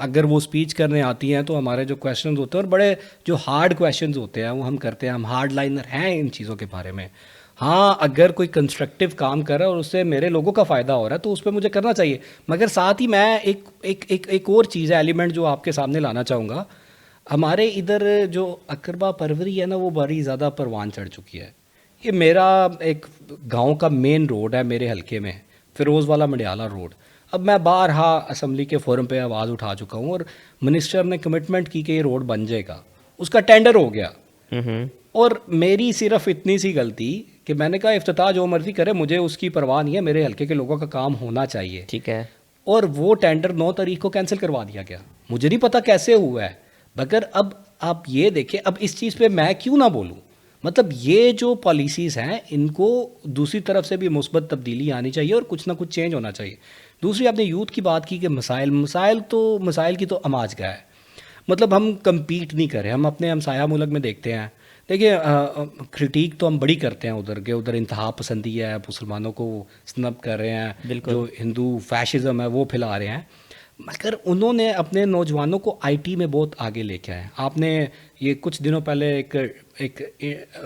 اگر وہ اسپیچ کرنے آتی ہیں تو ہمارے جو کویشچنز ہوتے ہیں اور بڑے جو ہارڈ کویشچنز ہوتے ہیں وہ ہم کرتے ہیں. ہم ہارڈ لائنر ہیں ان چیزوں کے بارے میں. ہاں، اگر کوئی کنسٹرکٹیو کام کر رہا ہے اور اس سے میرے لوگوں کا فائدہ ہو رہا ہے تو اس پہ مجھے کرنا چاہیے. مگر ساتھ ہی میں ایک اور چیز ہے، ایلیمنٹ جو آپ کے سامنے لانا چاہوں گا. ہمارے ادھر جو اقربا پروری ہے نا، وہ بڑی زیادہ پروان چڑھ چکی ہے. یہ میرا ایک گاؤں کا مین روڈ ہے میرے حلقے میں، فیروز والا منڈیالہ روڈ. اب میں بارہا اسمبلی کے فورم پہ آواز اٹھا چکا ہوں اور منسٹر نے کمٹمنٹ کی کہ یہ روڈ بن جائے گا، اس کا ٹینڈر ہو گیا. اور میری صرف اتنی سی غلطی کہ میں نے کہا افتتاح جو مرضی کرے، مجھے اس کی پرواہ نہیں ہے، میرے حلقے کے لوگوں کا کام ہونا چاہیے. ٹھیک ہے. اور وہ ٹینڈر 9 تاریخ کو کینسل کروا دیا گیا. مجھے نہیں پتا کیسے ہوا ہے، مگر اب آپ یہ دیکھیں، اب اس چیز پہ میں کیوں نہ بولوں. مطلب یہ جو پالیسیز ہیں ان کو دوسری طرف سے بھی مثبت تبدیلی آنی چاہیے اور کچھ نہ کچھ چینج ہونا چاہیے. دوسری، آپ نے یوتھ کی بات کی کہ مسائل کی تو اماج گاہ ہے. مطلب ہم کمپیٹ نہیں کر رہے، ہم اپنے ہمسایہ ملک میں دیکھتے ہیں. دیکھیے، کرٹیک تو ہم بڑی کرتے ہیں ادھر کے، ادھر انتہا پسندی ہے، مسلمانوں کو سنب کر رہے ہیں، بالکل. جو ہندو فیشزم ہے وہ پھیلا رہے ہیں. مگر انہوں نے اپنے نوجوانوں کو آئی ٹی میں بہت آگے لے کے آئے. آپ نے یہ کچھ دنوں پہلے ایک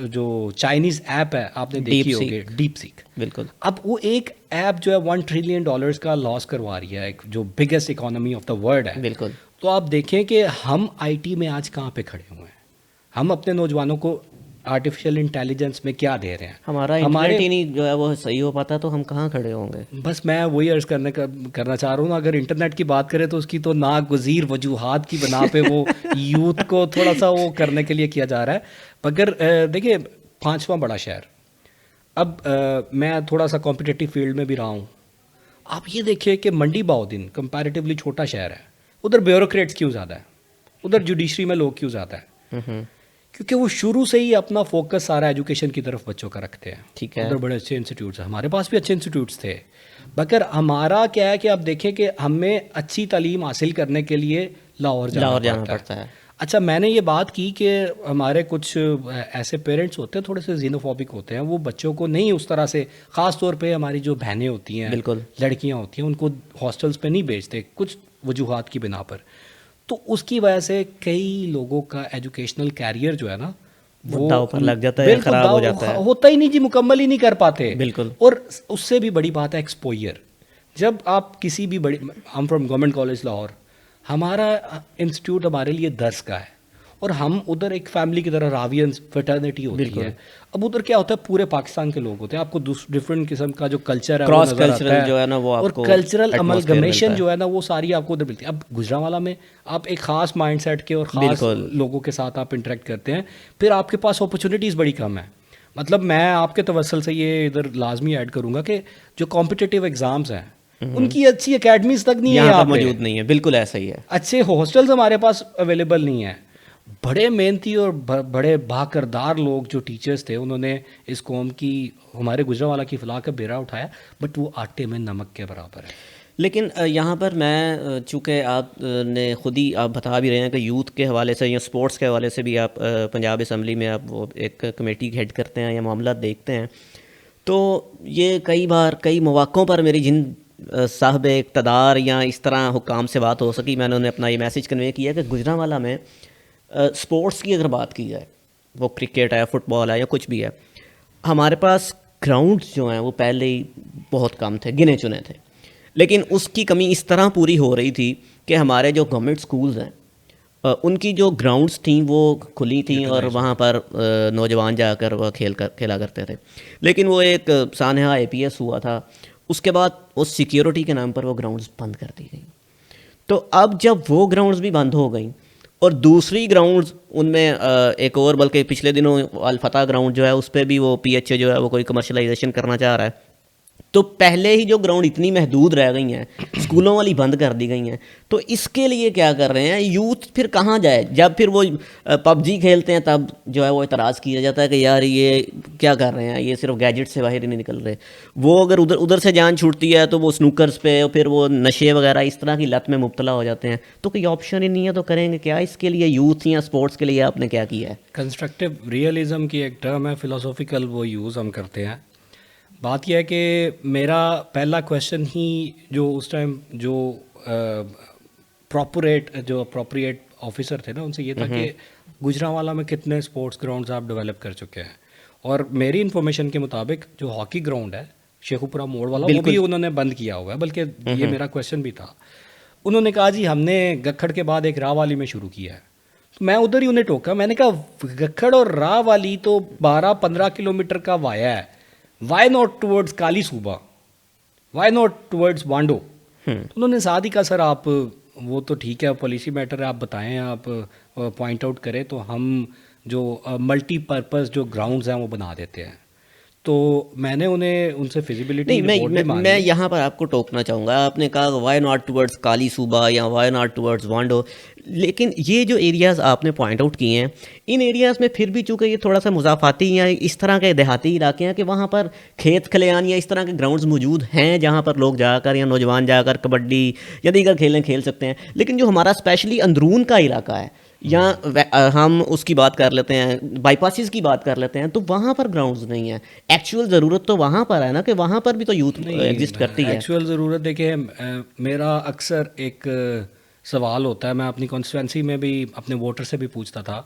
جو چائنیز ایپ ہے آپ نے دیکھی ہوگی، ڈیپ سیک. بالکل. اب وہ ایک ایپ جو ہے $1 ٹریلین کا لاس کروا رہی ہے، ایک جو biggest economy of the world ہے. بالکل. تو آپ دیکھیں کہ ہم آئی ٹی میں آج کہاں پہ کھڑے ہوئے ہیں. ہم اپنے نوجوانوں کو آرٹیفیشیل انٹیلیجنس میں کیا دے رہے ہیں. ہمارا انٹرنیٹ ہی نہیں جو ہے وہ صحیح ہو پاتا تو ہم کہاں کھڑے ہوں گے. بس میں وہی عرض کرنا چاہ رہا ہوں نا, اگر انٹرنیٹ کی بات کریں تو اس کی تو ناگزیر وجوہات کی بنا پہ وہ یوتھ کو تھوڑا سا وہ کرنے کے لیے کیا جا رہا ہے. مگر دیکھیے 5واں بڑا شہر, اب میں تھوڑا سا کمپٹیٹیو فیلڈ میں بھی رہا ہوں. آپ یہ دیکھیے کہ منڈی باؤدین کمپیریٹیولی چھوٹا شہر ہے, ادھر بیوروکریٹس کیوں زیادہ ہے, ادھر جوڈیشری میں لوگ کیوں زیادہ ہے, کیونکہ وہ شروع سے ہی اپنا فوکس سارا ایجوکیشن کی طرف بچوں کا رکھتے ہیں. ٹھیک ہے, ادھر بڑے اچھے انسٹیٹیوٹس ہیں, ہمارے پاس بھی اچھے انسٹیٹیوٹس تھے, مگر ہمارا کیا ہے کہ آپ دیکھیں کہ ہمیں اچھی تعلیم حاصل کرنے کے لیے لاہور جانا پڑتا ہے. اچھا, میں نے یہ بات کی کہ ہمارے کچھ ایسے پیرنٹس ہوتے ہیں تھوڑے سے زینوفوبک ہوتے ہیں, وہ بچوں کو نہیں اس طرح سے, خاص طور پہ ہماری جو بہنیں ہوتی ہیں, بالکل لڑکیاں ہوتی ہیں, ان کو ہاسٹلس پہ نہیں بھیجتے کچھ وجوہات کی بنا پر. تو اس کی وجہ سے کئی لوگوں کا ایجوکیشنل کیریئر جو ہے نا وہ داؤ پر لگ جاتا ہے, خراب ہو جاتا ہے, ہوتا ہی نہیں جی, مکمل ہی نہیں کر پاتے. بالکل. اور اس سے بھی بڑی بات ہے ایکسپوئر. جب آپ کسی بھی بڑی, ہم فرام گورنمنٹ کالج لاہور, ہمارا انسٹیٹیوٹ ہمارے لیے درس کا ہے, اور ہم ادھر ایک فیملی کی طرح راوین فیٹرنیٹی ہوتی ہے. اب ادھر کیا ہوتا ہے, پورے پاکستان کے لوگ ہوتے ہیں, آپ کو ڈفرینٹ قسم کا جو کلچر ہے کراس کلچرل جو ہے نا وہ اور کلچرل املگمیشن جو ہے نا وہ ساری آپ کو ادھر ملتی ہے. اب گوجرانوالا میں آپ ایک خاص مائنڈ سیٹ کے اور خاص لوگوں کے ساتھ آپ انٹریکٹ کرتے ہیں, پھر آپ کے پاس اپرچونیٹیز بڑی کم ہیں. مطلب میں آپ کے توسل سے یہ ادھر لازمی ایڈ کروں گا کہ جو کمپٹیٹیو ایگزامس ہیں ان کی اچھی اکیڈمیز تک نہیں ہے, یہاں پر موجود نہیں ہے. بالکل ایسا ہی ہے, اچھے ہاسٹلز ہمارے پاس اویلیبل نہیں ہیں. بڑے محنتی اور بڑے باکردار لوگ جو ٹیچرز تھے, انہوں نے اس قوم کی, ہمارے گجرانوالا کی فلاح کا بیڑا اٹھایا, بٹ وہ آٹے میں نمک کے برابر ہے. لیکن یہاں پر میں, چونکہ آپ نے خود ہی آپ بتا بھی رہے ہیں کہ یوتھ کے حوالے سے یا اسپورٹس کے حوالے سے بھی آپ پنجاب اسمبلی میں آپ وہ ایک کمیٹی ہیڈ کرتے ہیں یا معاملات دیکھتے ہیں, تو یہ کئی بار کئی مواقعوں پر میری جن صاحب اقتدار یا اس طرح حکام سے بات ہو سکی, میں نے انہیں اپنا یہ میسیج کنوے کیا کہ گجرانوالا میں اسپورٹس کی اگر بات کی جائے, وہ کرکٹ ہے, فٹ بال ہے یا کچھ بھی ہے, ہمارے پاس گراؤنڈز جو ہیں وہ پہلے ہی بہت کم تھے, گنے چنے تھے. لیکن اس کی کمی اس طرح پوری ہو رہی تھی کہ ہمارے جو گورنمنٹ سکولز ہیں ان کی جو گراؤنڈز تھیں وہ کھلی تھیں اور وہاں پر نوجوان جا کر وہ کھیلا کرتے تھے. لیکن وہ ایک سانحہ APS ہوا تھا, اس کے بعد اس سیکیورٹی کے نام پر وہ گراؤنڈز بند کر دی گئیں. تو اب جب وہ گراؤنڈز بھی بند ہو گئیں اور دوسری گراؤنڈز ان میں ایک اور, بلکہ پچھلے دنوں الفتح گراؤنڈ جو ہے اس پہ بھی وہ PHA جو ہے وہ کوئی کمرشلائزیشن کرنا چاہ رہا ہے, تو پہلے ہی جو گراؤنڈ اتنی محدود رہ گئی ہیں, اسکولوں والی بند کر دی گئی ہیں, تو اس کے لیے کیا کر رہے ہیں یوتھ, پھر کہاں جائے؟ جب پھر وہ PUBG کھیلتے ہیں تب جو ہے وہ اعتراض کیا جاتا ہے کہ یار یہ کیا کر رہے ہیں, یہ صرف گیجٹ سے باہر ہی نہیں نکل رہے. وہ اگر ادھر سے جان چھوٹتی ہے تو وہ سنوکرز پہ, پھر وہ نشے وغیرہ اس طرح کی لت میں مبتلا ہو جاتے ہیں. تو کوئی آپشن ہی نہیں ہے, تو کریں گے کیا؟ اس کے لیے یوتھ یا اسپورٹس کے لیے آپ نے کیا کیا ہے؟ کنسٹرکٹیو ریئلزم کی ایک ٹرم ہے, فلاسافیکل, وہ یوز ہم کرتے ہیں. بات یہ ہے کہ میرا پہلا کویشچن ہی جو اس ٹائم جو اپروپریٹ آفیسر تھے نا, ان سے یہ تھا کہ گجرانوالا میں کتنے اسپورٹس گراؤنڈز آپ ڈیولپ کر چکے ہیں. اور میری انفارمیشن کے مطابق جو ہاکی گراؤنڈ ہے شیخوپورہ موڑ والا, وہ بھی انہوں نے بند کیا ہوا ہے. بلکہ یہ میرا کویشچن بھی تھا, انہوں نے کہا جی ہم نے گکھڑ کے بعد ایک راہ والی میں شروع کیا ہے. میں ادھر ہی انہیں ٹوکا, میں نے کہا گکھڑ اور راہ والی تو 12-15 کلومیٹر کا وایا ہے, وائی ناٹ ٹورڈز کالی صوبہ, وائی ناٹ ٹورڈز وانڈو. انہوں نے ساتھ ہی کہا سر آپ وہ تو ٹھیک ہے, پالیسی میٹر ہے, آپ بتائیں, آپ پوائنٹ آؤٹ کریں تو ہم جو ملٹی پرپز جو گراؤنڈز ہیں وہ بنا دیتے ہیں. تو میں نے ان سے فیزیبلٹی میں یہاں پر آپ کو ٹوکنا چاہوں گا. آپ نے کہا وائی ناٹ ٹورڈز کالی صوبہ یا وائی ناٹ ٹورڈز وانڈو, لیکن یہ جو ایریاز آپ نے پوائنٹ آؤٹ کیے ہیں, ان ایریاز میں پھر بھی چونکہ یہ تھوڑا سا مضافاتی یا اس طرح کے دیہاتی علاقے ہیں کہ وہاں پر کھیت کھلیان یا اس طرح کے گراؤنڈز موجود ہیں جہاں پر لوگ جا کر یا نوجوان جا کر کبڈی یا دیگر کھیلیں کھیل سکتے ہیں. لیکن جو ہمارا اسپیشلی اندرون کا علاقہ ہے, یا ہم اس کی بات کر لیتے ہیں, بائی پاسز کی بات کر لیتے ہیں, تو وہاں پر گراؤنڈز نہیں ہیں. ایکچوئل ضرورت تو وہاں پر ہے نا, کہ وہاں پر بھی تو یوتھ ایگزسٹ کرتی ہے. ایکچوئل ضرورت دیکھیں, میرا اکثر ایک سوال ہوتا ہے, میں اپنی کانسٹیٹوینسی میں بھی اپنے ووٹر سے بھی پوچھتا تھا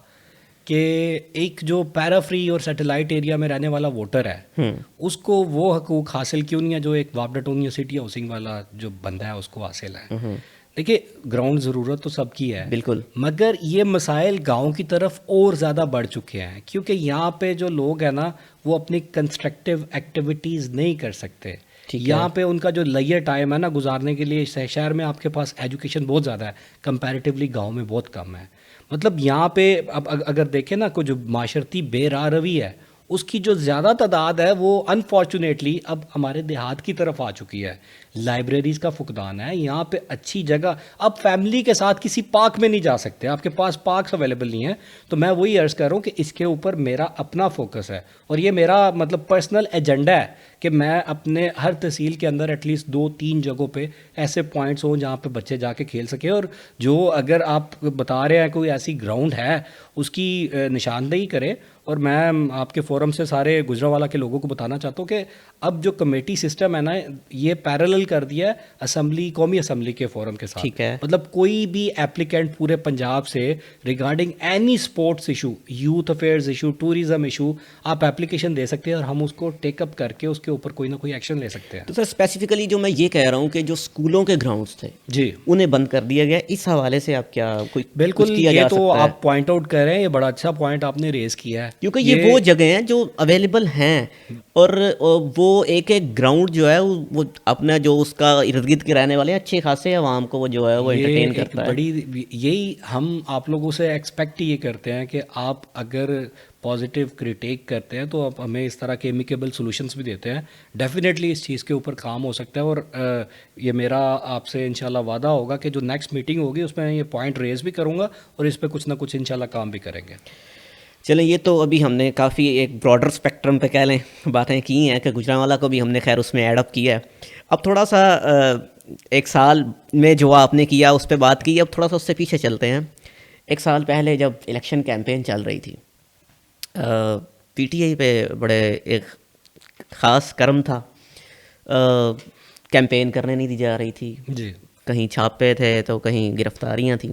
کہ ایک جو پیرا فری اور سیٹلائٹ ایریا میں رہنے والا ووٹر ہے اس کو وہ حقوق حاصل کیوں نہیں ہے جو ایک وابڈا ٹاؤن یا سٹی ہاؤسنگ والا جو بندہ ہے اس کو حاصل ہے. دیکھیے گراؤنڈ ضرورت تو سب کی ہے بالکل. مگر یہ مسائل گاؤں کی طرف اور زیادہ بڑھ چکے ہیں کیونکہ یہاں پہ جو لوگ ہیں نا وہ اپنی کنسٹرکٹیو ایکٹیویٹیز نہیں کر سکتے. یہاں پہ ان کا جو لیئر ٹائم ہے نا گزارنے کے لیے، شہر میں آپ کے پاس ایجوکیشن بہت زیادہ ہے، کمپیریٹیولی گاؤں میں بہت کم ہے. مطلب یہاں پہ اب اگر دیکھیں نا کوئی جو معاشرتی بے راہ روی ہے اس کی جو زیادہ تعداد ہے وہ انفارچونیٹلی اب ہمارے دیہات کی طرف آ چکی ہے. لائبریریز کا فقدان ہے یہاں پہ. اچھی جگہ اب فیملی کے ساتھ کسی پارک میں نہیں جا سکتے، آپ کے پاس پارکس اویلیبل نہیں ہیں. تو میں وہی عرض کر رہا ہوں کہ اس کے اوپر میرا اپنا فوکس ہے اور یہ میرا مطلب پرسنل ایجنڈا ہے کہ میں اپنے ہر تحصیل کے اندر ایٹ لیسٹ 2-3 جگہوں پہ ایسے پوائنٹس ہوں جہاں پہ بچے جا کے کھیل سکیں. اور جو اگر آپ بتا رہے ہیں کوئی ایسی گراؤنڈ ہے اس کی نشاندہی کریں. اور میں آپ کے فورم سے سارے گجرانوالہ کے لوگوں کو بتانا چاہتا ہوں کہ اب جو کمیٹی سسٹم ہے نا یہ پیرالل کر دیا ہے اسمبلی، قومی اسمبلی کے فورم کے ساتھ. ٹھیک ہے. مطلب کوئی بھی ایپلیکینٹ پورے پنجاب سے regarding any sports issue, youth affairs issue, tourism issue آپ ایپلیکیشن دے سکتے ہیں اور ہم اس کو ٹیک اپ کر کے اس کے اوپر کوئی نہ کوئی ایکشن لے سکتے ہیں. تو سر اسپیسیفکلی جو میں یہ کہہ رہا ہوں کہ جو اسکولوں کے گراؤنڈس تھے جی انہیں بند کر دیا گیا، اس حوالے سے آپ کیا کوئی بالکل کیا یہ جا تو سکتا ہے؟ آپ پوائنٹ آؤٹ کر رہے ہیں، یہ بڑا اچھا پوائنٹ آپ نے ریز کیا ہے کیونکہ یہ وہ جگہ ہیں جو اویلیبل ہیں اور وہ ایک گراؤنڈ جو ہے وہ اپنا جو اس کا ارد گرد کے رہنے والے ہیں اچھے خاصے عوام کو وہ جو ہے وہ انٹرٹین کرتا ہے. بڑی یہی ہم آپ لوگوں سے ایکسپیکٹ یہ کرتے ہیں کہ آپ اگر پازیٹیو کریٹیک کرتے ہیں تو آپ ہمیں اس طرح کے امیکیبل سولوشنس بھی دیتے ہیں. ڈیفینیٹلی اس چیز کے اوپر کام ہو سکتا ہے اور یہ میرا آپ سے انشاءاللہ وعدہ ہوگا کہ جو نیکسٹ میٹنگ ہوگی اس میں یہ پوائنٹ ریز بھی کروں گا اور اس پہ کچھ نہ کچھ انشاءاللہ کام بھی کریں گے. چلیں یہ تو ابھی ہم نے کافی ایک براڈر اسپیکٹرم پہ کہہ لیں باتیں کی ہیں کہ گجرانوالہ کو بھی ہم نے خیر اس میں ایڈ اپ کیا ہے. اب تھوڑا سا ایک سال میں جو آپ نے کیا اس پہ بات کی، اب تھوڑا سا اس سے پیچھے چلتے ہیں. ایک سال پہلے جب الیکشن کیمپین چل رہی تھی پی ٹی آئی پہ بڑے ایک خاص کرم تھا، کیمپین کرنے نہیں دی جا رہی تھی. جی کہیں چھاپے تھے تو کہیں گرفتاریاں تھیں.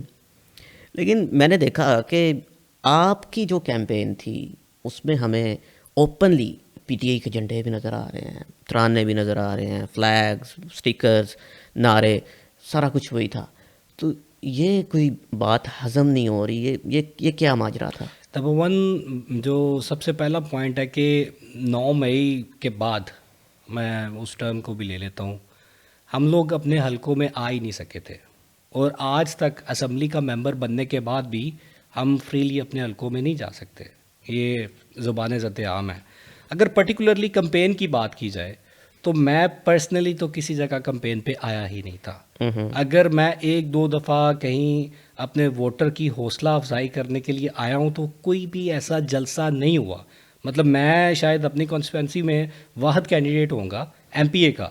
لیکن میں نے دیکھا کہ آپ کی جو کیمپین تھی اس میں ہمیں اوپنلی پی ٹی آئی کے جھنڈے بھی نظر آ رہے ہیں، ترانے بھی نظر آ رہے ہیں، فلیگز، سٹیکرز، نعرے، سارا کچھ وہی تھا. تو یہ کوئی بات ہضم نہیں ہو رہی، یہ کیا ماجرا تھا؟ نمبر ون جو سب سے پہلا پوائنٹ ہے کہ 9 مئی کے بعد، میں اس ٹرم کو بھی لے لیتا ہوں، ہم لوگ اپنے حلقوں میں آ ہی نہیں سکے تھے اور آج تک اسمبلی کا ممبر بننے کے بعد بھی ہم فریلی اپنے حلقوں میں نہیں جا سکتے. یہ زبان زد عام ہے. اگر پرٹیکولرلی کمپین کی بات کی جائے تو میں پرسنلی تو کسی جگہ کمپین پہ آیا ہی نہیں تھا. اگر میں 1-2 دفعہ کہیں اپنے ووٹر کی حوصلہ افزائی کرنے کے لیے آیا ہوں تو کوئی بھی ایسا جلسہ نہیں ہوا. مطلب میں شاید اپنی کانسٹیٹوینسی میں واحد کینڈیڈیٹ ہوں گا ایم پی اے کا.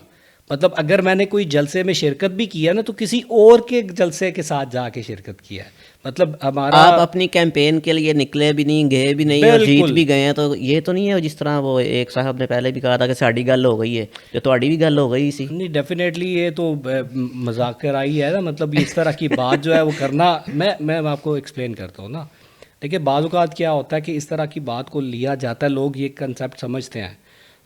مطلب اگر میں نے کوئی جلسے میں شرکت بھی کیا نا تو کسی اور کے جلسے کے ساتھ جا کے شرکت کیا ہے. مطلب ہمارا آپ اپنی کیمپین کے لیے نکلے بھی نہیں، گئے بھی نہیں اور جیت بھی گئے ہیں. تو یہ تو نہیں ہے جس طرح وہ ایک صاحب نے پہلے بھی کہا تھا کہ ساڑی گل ہو گئی ہے، جو تہاڈی بھی گل ہو گئی سی. نہیں ڈیفینیٹلی یہ تو مذاکرائی ہے نا. مطلب اس طرح کی بات جو ہے وہ کرنا، میں آپ کو ایکسپلین کرتا ہوں نا. دیکھیے بعض اوقات کیا ہوتا ہے کہ اس طرح کی بات کو لیا جاتا ہے، لوگ یہ کنسیپٹ سمجھتے ہیں.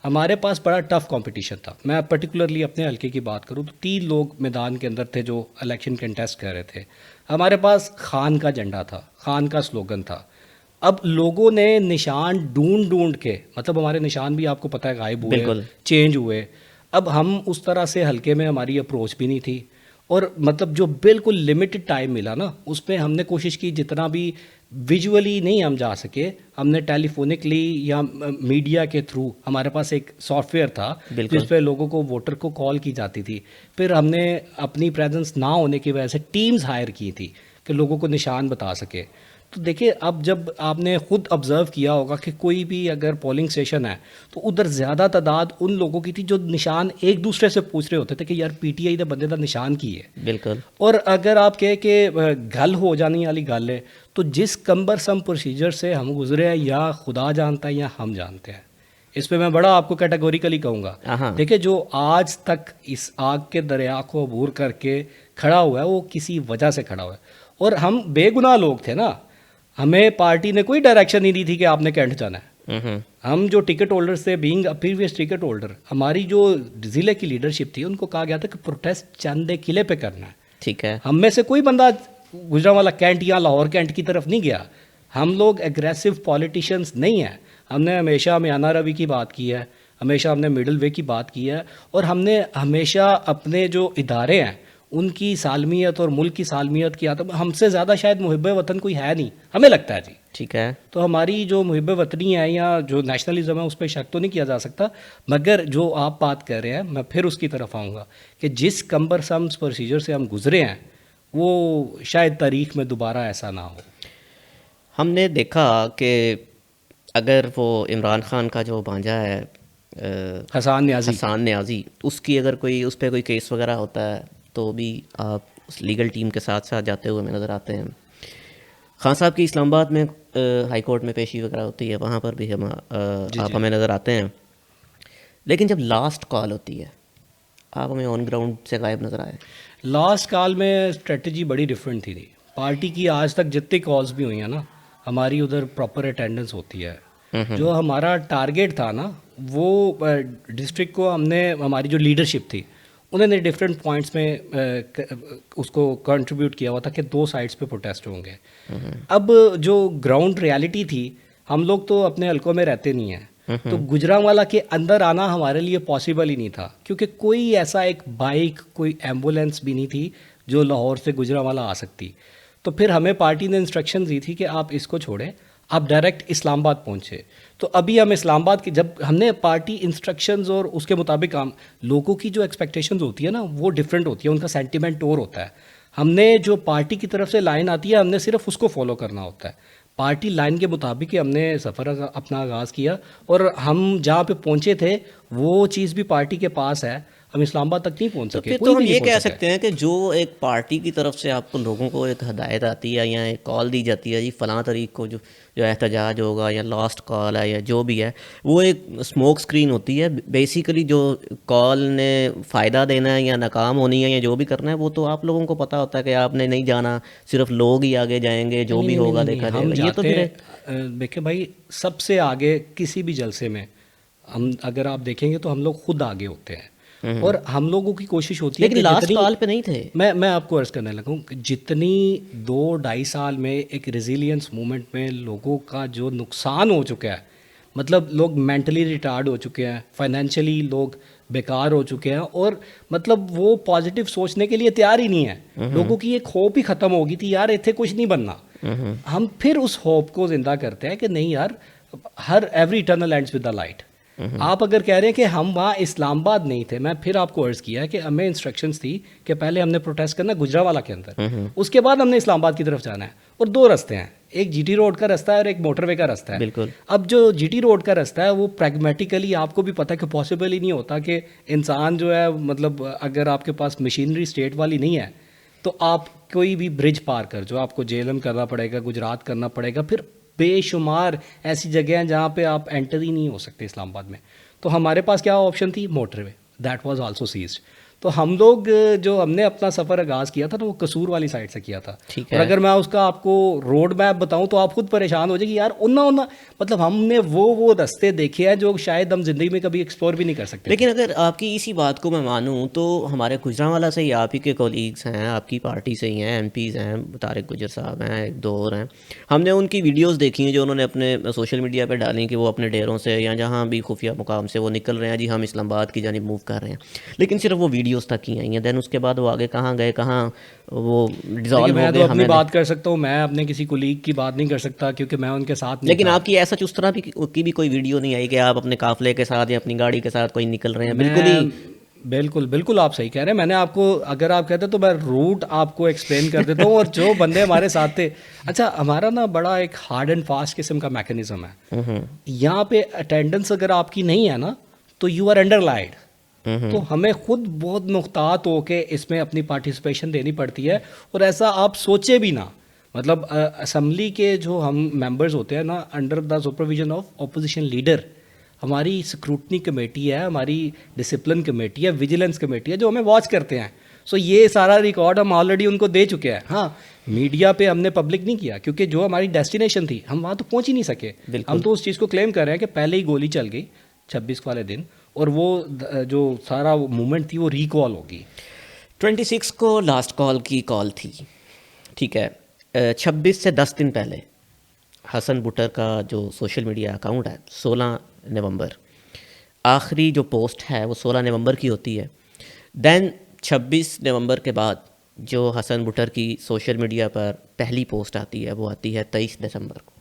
ہمارے پاس بڑا ٹف کمپٹیشن تھا. میں پرٹیکولرلی اپنے حلقے کی بات کروں تو 3 لوگ میدان کے اندر تھے جو الیکشن کنٹیسٹ کر رہے تھے. ہمارے پاس خان کا جھنڈا تھا، خان کا سلوگن تھا. اب لوگوں نے نشان ڈھونڈ کے، مطلب ہمارے نشان بھی آپ کو پتہ ہے غائب ہوئے، چینج ہوئے. اب ہم اس طرح سے حلقے میں ہماری اپروچ بھی نہیں تھی اور مطلب جو بالکل لمیٹڈ ٹائم ملا نا اس میں ہم نے کوشش کی جتنا بھی ویژولی نہیں ہم جا سکے، ہم نے ٹیلی فونکلی یا میڈیا کے تھرو، ہمارے پاس ایک سافٹ ویئر تھا جس پہ لوگوں کو، ووٹر کو کال کی جاتی تھی. پھر ہم نے اپنی پریزنس نہ ہونے کی وجہ سے ٹیمز ہائر کی تھی کہ لوگوں کو نشان بتا سکے. تو دیکھیں اب جب آپ نے خود آبزرو کیا ہوگا کہ کوئی بھی اگر پولنگ اسٹیشن ہے تو ادھر زیادہ تعداد ان لوگوں کی تھی جو نشان ایک دوسرے سے پوچھ رہے ہوتے تھے کہ یار پی ٹی آئی دے بندے دا نشان کی ہے. بالکل. اور اگر آپ کہے کہ گل ہو جانی والی گل ہے تو جس کمبرسم پروسیجر سے ہم گزرے ہیں یا خدا جانتا ہے یا ہم جانتے ہیں. اس پہ میں بڑا آپ کو کیٹیگوریکلی کہوں گا. دیکھیں جو آج تک اس آگ کے دریا کو عبور کر کے کھڑا ہوا ہے وہ کسی وجہ سے کھڑا ہوا ہے اور ہم بے گناہ لوگ تھے نا. ہمیں پارٹی نے کوئی ڈائریکشن نہیں دی تھی کہ آپ نے کینٹ جانا ہے. ہم جو ٹکٹ ہولڈر تھے، بینگ پریویس ٹکٹ ہولڈر، ہماری جو ضلع کی لیڈرشپ تھی ان کو کہا گیا تھا کہ پروٹیسٹ چاندے قلعے پہ کرنا ہے. ٹھیک ہے. ہم میں سے کوئی بندہ گجرانوالہ کینٹ یا لاہور کینٹ کی طرف نہیں گیا. ہم لوگ ایگریسو پولیٹیشینس نہیں ہیں. ہم نے ہمیشہ میانہ روی کی بات کی ہے, ہمیشہ ہم نے مڈل وے کی بات کی ہے, اور ہم نے ہمیشہ اپنے جو ادارے ہیں ان کی سالمیت اور ملک کی سالمیت کی عادت, ہم سے زیادہ شاید محب وطن کوئی ہے نہیں, ہمیں لگتا ہے جی. ٹھیک ہے. تو ہماری جو محب وطنی ہے یا جو نیشنلزم ہے اس پہ شک تو نہیں کیا جا سکتا, مگر جو آپ بات کر رہے ہیں میں پھر اس کی طرف آؤں گا کہ جس کمبرسم پروسیجر سے ہم گزرے ہیں وہ شاید تاریخ میں دوبارہ ایسا نہ ہو. ہم نے دیکھا کہ اگر وہ عمران خان کا جو بھانجا ہے حسان نیازی, اس کی اگر کوئی اس پہ کوئی کیس وغیرہ ہوتا ہے تو بھی آپ اس لیگل ٹیم کے ساتھ ساتھ جاتے ہوئے ہمیں نظر آتے ہیں. خان صاحب کی اسلام آباد میں ہائی کورٹ میں پیشی وغیرہ ہوتی ہے, وہاں پر بھی آپ ہمیں نظر آتے ہیں. لیکن جب لاسٹ کال ہوتی ہے آپ ہمیں آن گراؤنڈ سے غائب نظر آئے. لاسٹ کال میں اسٹریٹجی بڑی ڈفرینٹ تھی. پارٹی کی آج تک جتنی کالز بھی ہوئی ہیں نا, ہماری ادھر پراپر اٹینڈنس ہوتی ہے. جو ہمارا ٹارگیٹ تھا نا وہ ڈسٹرکٹ کو ہم نے, ہماری جو لیڈرشپ تھی انہوں نے ڈفرینٹ پوائنٹس میں اس کو کنٹریبیوٹ کیا ہوا تھا کہ 2 سائڈس پہ پروٹیسٹ ہوں گے. اب جو گراؤنڈ ریالٹی تھی, ہم لوگ تو اپنے حلقوں میں رہتے نہیں ہیں, تو گجرانوالہ کے اندر آنا ہمارے لیے پاسبل ہی نہیں تھا, کیونکہ کوئی ایسا ایک بائک, کوئی ایمبولینس بھی نہیں تھی جو لاہور سے گجرانوالہ آ سکتی. تو پھر ہمیں پارٹی نے انسٹرکشن دی تھی کہ آپ اس کو چھوڑیں, آپ ڈائریکٹ اسلام آباد پہنچے. تو ابھی ہم اسلام آباد کی, جب ہم نے پارٹی انسٹرکشنز اور اس کے مطابق ہم لوگوں کی جو ایکسپیکٹیشنز ہوتی ہے نا وہ ڈفرینٹ ہوتی ہے, ان کا سینٹیمنٹ اور ہوتا ہے. ہم نے جو پارٹی کی طرف سے لائن آتی ہے ہم نے صرف اس کو فالو کرنا ہوتا ہے. پارٹی لائن کے مطابق ہی ہم نے سفر اپنا آغاز کیا, اور ہم جہاں پہ پہنچے تھے وہ چیز بھی پارٹی کے پاس ہے, ہم اسلام آباد تک نہیں پہنچ سکے. پھر تو ہم یہ کہہ سکتے ہیں کہ جو ایک پارٹی کی طرف سے آپ کو لوگوں کو ایک ہدایت آتی ہے یا ایک کال دی جاتی ہے جی فلاں تاریخ کو جو احتجاج ہوگا یا لاسٹ کال ہے یا جو بھی ہے, وہ ایک اسموک اسکرین ہوتی ہے. بیسیکلی جو کال نے فائدہ دینا ہے یا ناکام ہونی ہے یا جو بھی کرنا ہے وہ تو آپ لوگوں کو پتہ ہوتا ہے کہ آپ نے نہیں جانا, صرف لوگ ہی آگے جائیں گے, جو بھی ہوگا دیکھا جائے گا. یہ تو پھر دیکھیں بھائی, سب سے آگے کسی بھی جلسے میں ہم اگر آپ دیکھیں گے تو ہم لوگ خود آگے ہوتے ہیں, اور ہم لوگوں کی کوشش ہوتی ہے. لیکن لاسٹ کال پہ نہیں تھے. میں آپ کو عرض کرنے لگوں, جتنی 2-2.5 سال میں ایک ریزیلینس موومنٹ میں لوگوں کا جو نقصان ہو چکا ہے, مطلب لوگ مینٹلی ریٹارڈ ہو چکے ہیں, فائنینشلی لوگ بیکار ہو چکے ہیں, اور مطلب وہ پازیٹیو سوچنے کے لیے تیار ہی نہیں ہے. لوگوں کی ایک ہوپ ہی ختم ہو گئی تھی, یار اتنے کچھ نہیں بننا. ہم پھر اس ہوپ کو زندہ کرتے ہیں کہ نہیں یار, ہر every tunnel ends with the light. آپ اگر کہہ رہے ہیں کہ ہم وہاں اسلام آباد نہیں تھے, میں پھر آپ کو عرض کیا ہے کہ ہمیں انسٹرکشنز تھی کہ پہلے ہم نے پروٹیسٹ کرنا گجرانوالہ کے اندر, اس کے بعد ہم نے اسلام آباد کی طرف جانا ہے. اور 2 رستے ہیں, ایک جی ٹی روڈ کا رستہ ہے اور ایک موٹر وے کا رستہ ہے. بالکل. اب جو جی ٹی روڈ کا رستہ ہے وہ پریگمیٹیکلی آپ کو بھی پتہ ہے کہ پاسبل ہی نہیں ہوتا کہ انسان جو ہے, مطلب اگر آپ کے پاس مشینری اسٹیٹ والی نہیں ہے تو آپ کوئی بھی برج پار کر, جو آپ کو جیلم کرنا پڑے گا, گجرات کرنا پڑے گا, پھر بے شمار ایسی جگہ ہیں جہاں پہ آپ انٹر ہی نہیں ہو سکتے اسلام آباد میں. تو ہمارے پاس کیا آپشن تھی, motor way, that was also seized. تو ہم لوگ جو ہم نے اپنا سفر آغاز کیا تھا نا وہ قصور والی سائڈ سے کیا تھا. اور اگر میں اس کا آپ کو روڈ میپ بتاؤں تو آپ خود پریشان ہو جائے کہ یار اونا مطلب ہم نے وہ رستے دیکھے ہیں جو شاید ہم زندگی میں کبھی ایکسپلور بھی نہیں کر سکتے. لیکن اگر آپ کی اسی بات کو میں مانوں تو ہمارے گجرانوالہ سے ہی آپ ہی کے کولیگس ہیں, آپ کی پارٹی سے ہی ہیں, ایم پیز ہیں, طارق گجر صاحب ہیں, 1-2 اور ہیں. ہم نے ان کی ویڈیوز دیکھی ہیں جو انہوں نے اپنے سوشل میڈیا پہ ڈالی کہ وہ اپنے ڈیروں سے یا جہاں بھی خفیہ مقام سے وہ نکل رہے ہیں, جی ہم اسلام آباد کی جانب موو کر رہے ہیں. لیکن صرف وہ ویڈیوز تک ہی آئی ہیں, دین اس کے بعد وہ آگے کہاں گئے, کہاں وہ ڈیزالو ہو گئے. میں تو اپنی بات کر سکتا ہوں, میں اپنے کسی کولیگ کی بات نہیں کر سکتا کیونکہ میں ان کے ساتھ نہیں. لیکن آپ کی ایسا اس طرح کی بھی کوئی ویڈیو نہیں آئی کہ آپ اپنے قافلے کے ساتھ یا اپنی گاڑی کے ساتھ کوئی نکل رہے ہیں؟ بالکل آپ صحیح کہہ رہے ہیں. میں نے آپ کو, اگر آپ کہتے تو میں روٹ آپ کو ایکسپلین کر دیتا ہوں. اور جو بندے ہمارے ساتھ تھے, اچھا ہمارا نا بڑا ایک ہارڈ اینڈ فاسٹ قسم کا میکینزم ہے. یہاں پہ اٹینڈنس اگر آپ کی نہیں ہے نا تو یو آر انڈر لائڈ. تو ہمیں خود بہت محتاط ہو کے اس میں اپنی پارٹیسپیشن دینی پڑتی ہے. اور ایسا آپ سوچے بھی نہ, مطلب اسمبلی کے جو ہم ممبرز ہوتے ہیں نا, under the supervision of opposition leader, ہماری اسکروٹنی کمیٹی ہے, ہماری ڈسپلن کمیٹی ہے, ویجیلنس کمیٹی ہے جو ہمیں واچ کرتے ہیں. سو یہ سارا ریکارڈ ہم آلریڈی ان کو دے چکے ہیں. ہاں میڈیا پہ ہم نے پبلک نہیں کیا کیونکہ جو ہماری ڈیسٹینیشن تھی ہم وہاں تو پہنچ ہی نہیں سکے. ہم تو اس چیز کو کلیم کر رہے ہیں کہ پہلے ہی گولی چل گئی 26 والے دن, اور وہ جو سارا موومنٹ تھی وہ ریکال ہوگی. 26 کو لاسٹ کال کی کال تھی، ٹھیک ہے. 26 سے 10 دن پہلے حسن بٹر کا جو سوشل میڈیا اکاؤنٹ ہے 16 نومبر، آخری جو پوسٹ ہے وہ 16 نومبر کی ہوتی ہے. دین 26 نومبر کے بعد جو حسن بٹر کی سوشل میڈیا پر پہلی پوسٹ آتی ہے وہ آتی ہے 23 دسمبر کو.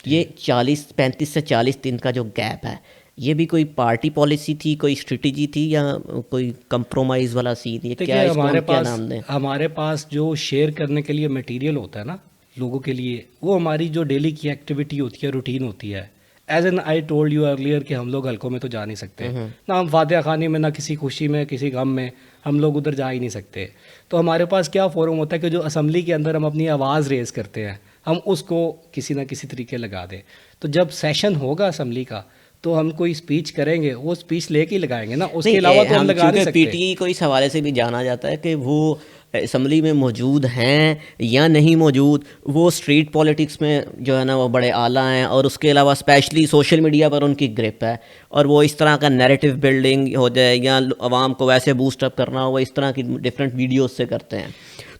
یہ 35 سے 40 دن کا جو گیپ ہے، یہ بھی کوئی پارٹی پالیسی تھی، کوئی اسٹریٹجی تھی، یا کوئی کمپرومائز والا سین؟ یہ کیا، اس کو ہم کیا نام دیں؟ ہمارے پاس جو شیئر کرنے کے لیے مٹیریل ہوتا ہے نا لوگوں کے لیے، وہ ہماری جو ڈیلی کی ایکٹیویٹی ہوتی ہے، روٹین ہوتی ہے. As an I told you earlier کہ ہم لوگ حلقوں میں تو جا نہیں سکتے، نہ ہم فاتحہ خوانی میں، نہ کسی خوشی میں، کسی غم میں ہم لوگ ادھر جا ہی نہیں سکتے. تو ہمارے پاس کیا فورم ہوتا ہے کہ جو اسمبلی کے اندر ہم اپنی آواز ریز کرتے ہیں، ہم اس کو کسی نہ کسی طریقے لگا دیں. تو جب سیشن ہوگا اسمبلی کا تو ہم کوئی اسپیچ کریں گے، وہ اسپیچ لے کے ہی لگائیں گے نا، اس کے علاوہ تو ہم لگا نہیں پی سکتے. ٹی ای کو اس حوالے سے بھی جانا جاتا ہے کہ وہ اسمبلی میں موجود ہیں یا نہیں موجود، وہ اسٹریٹ پالیٹکس میں جو ہے نا وہ بڑے اعلیٰ ہیں، اور اس کے علاوہ اسپیشلی سوشل میڈیا پر ان کی گرپ ہے، اور وہ اس طرح کا نیریٹو بلڈنگ ہو جائے یا عوام کو ویسے بوسٹ اپ کرنا ہو، وہ اس طرح کی ڈفرینٹ ویڈیوز سے کرتے ہیں.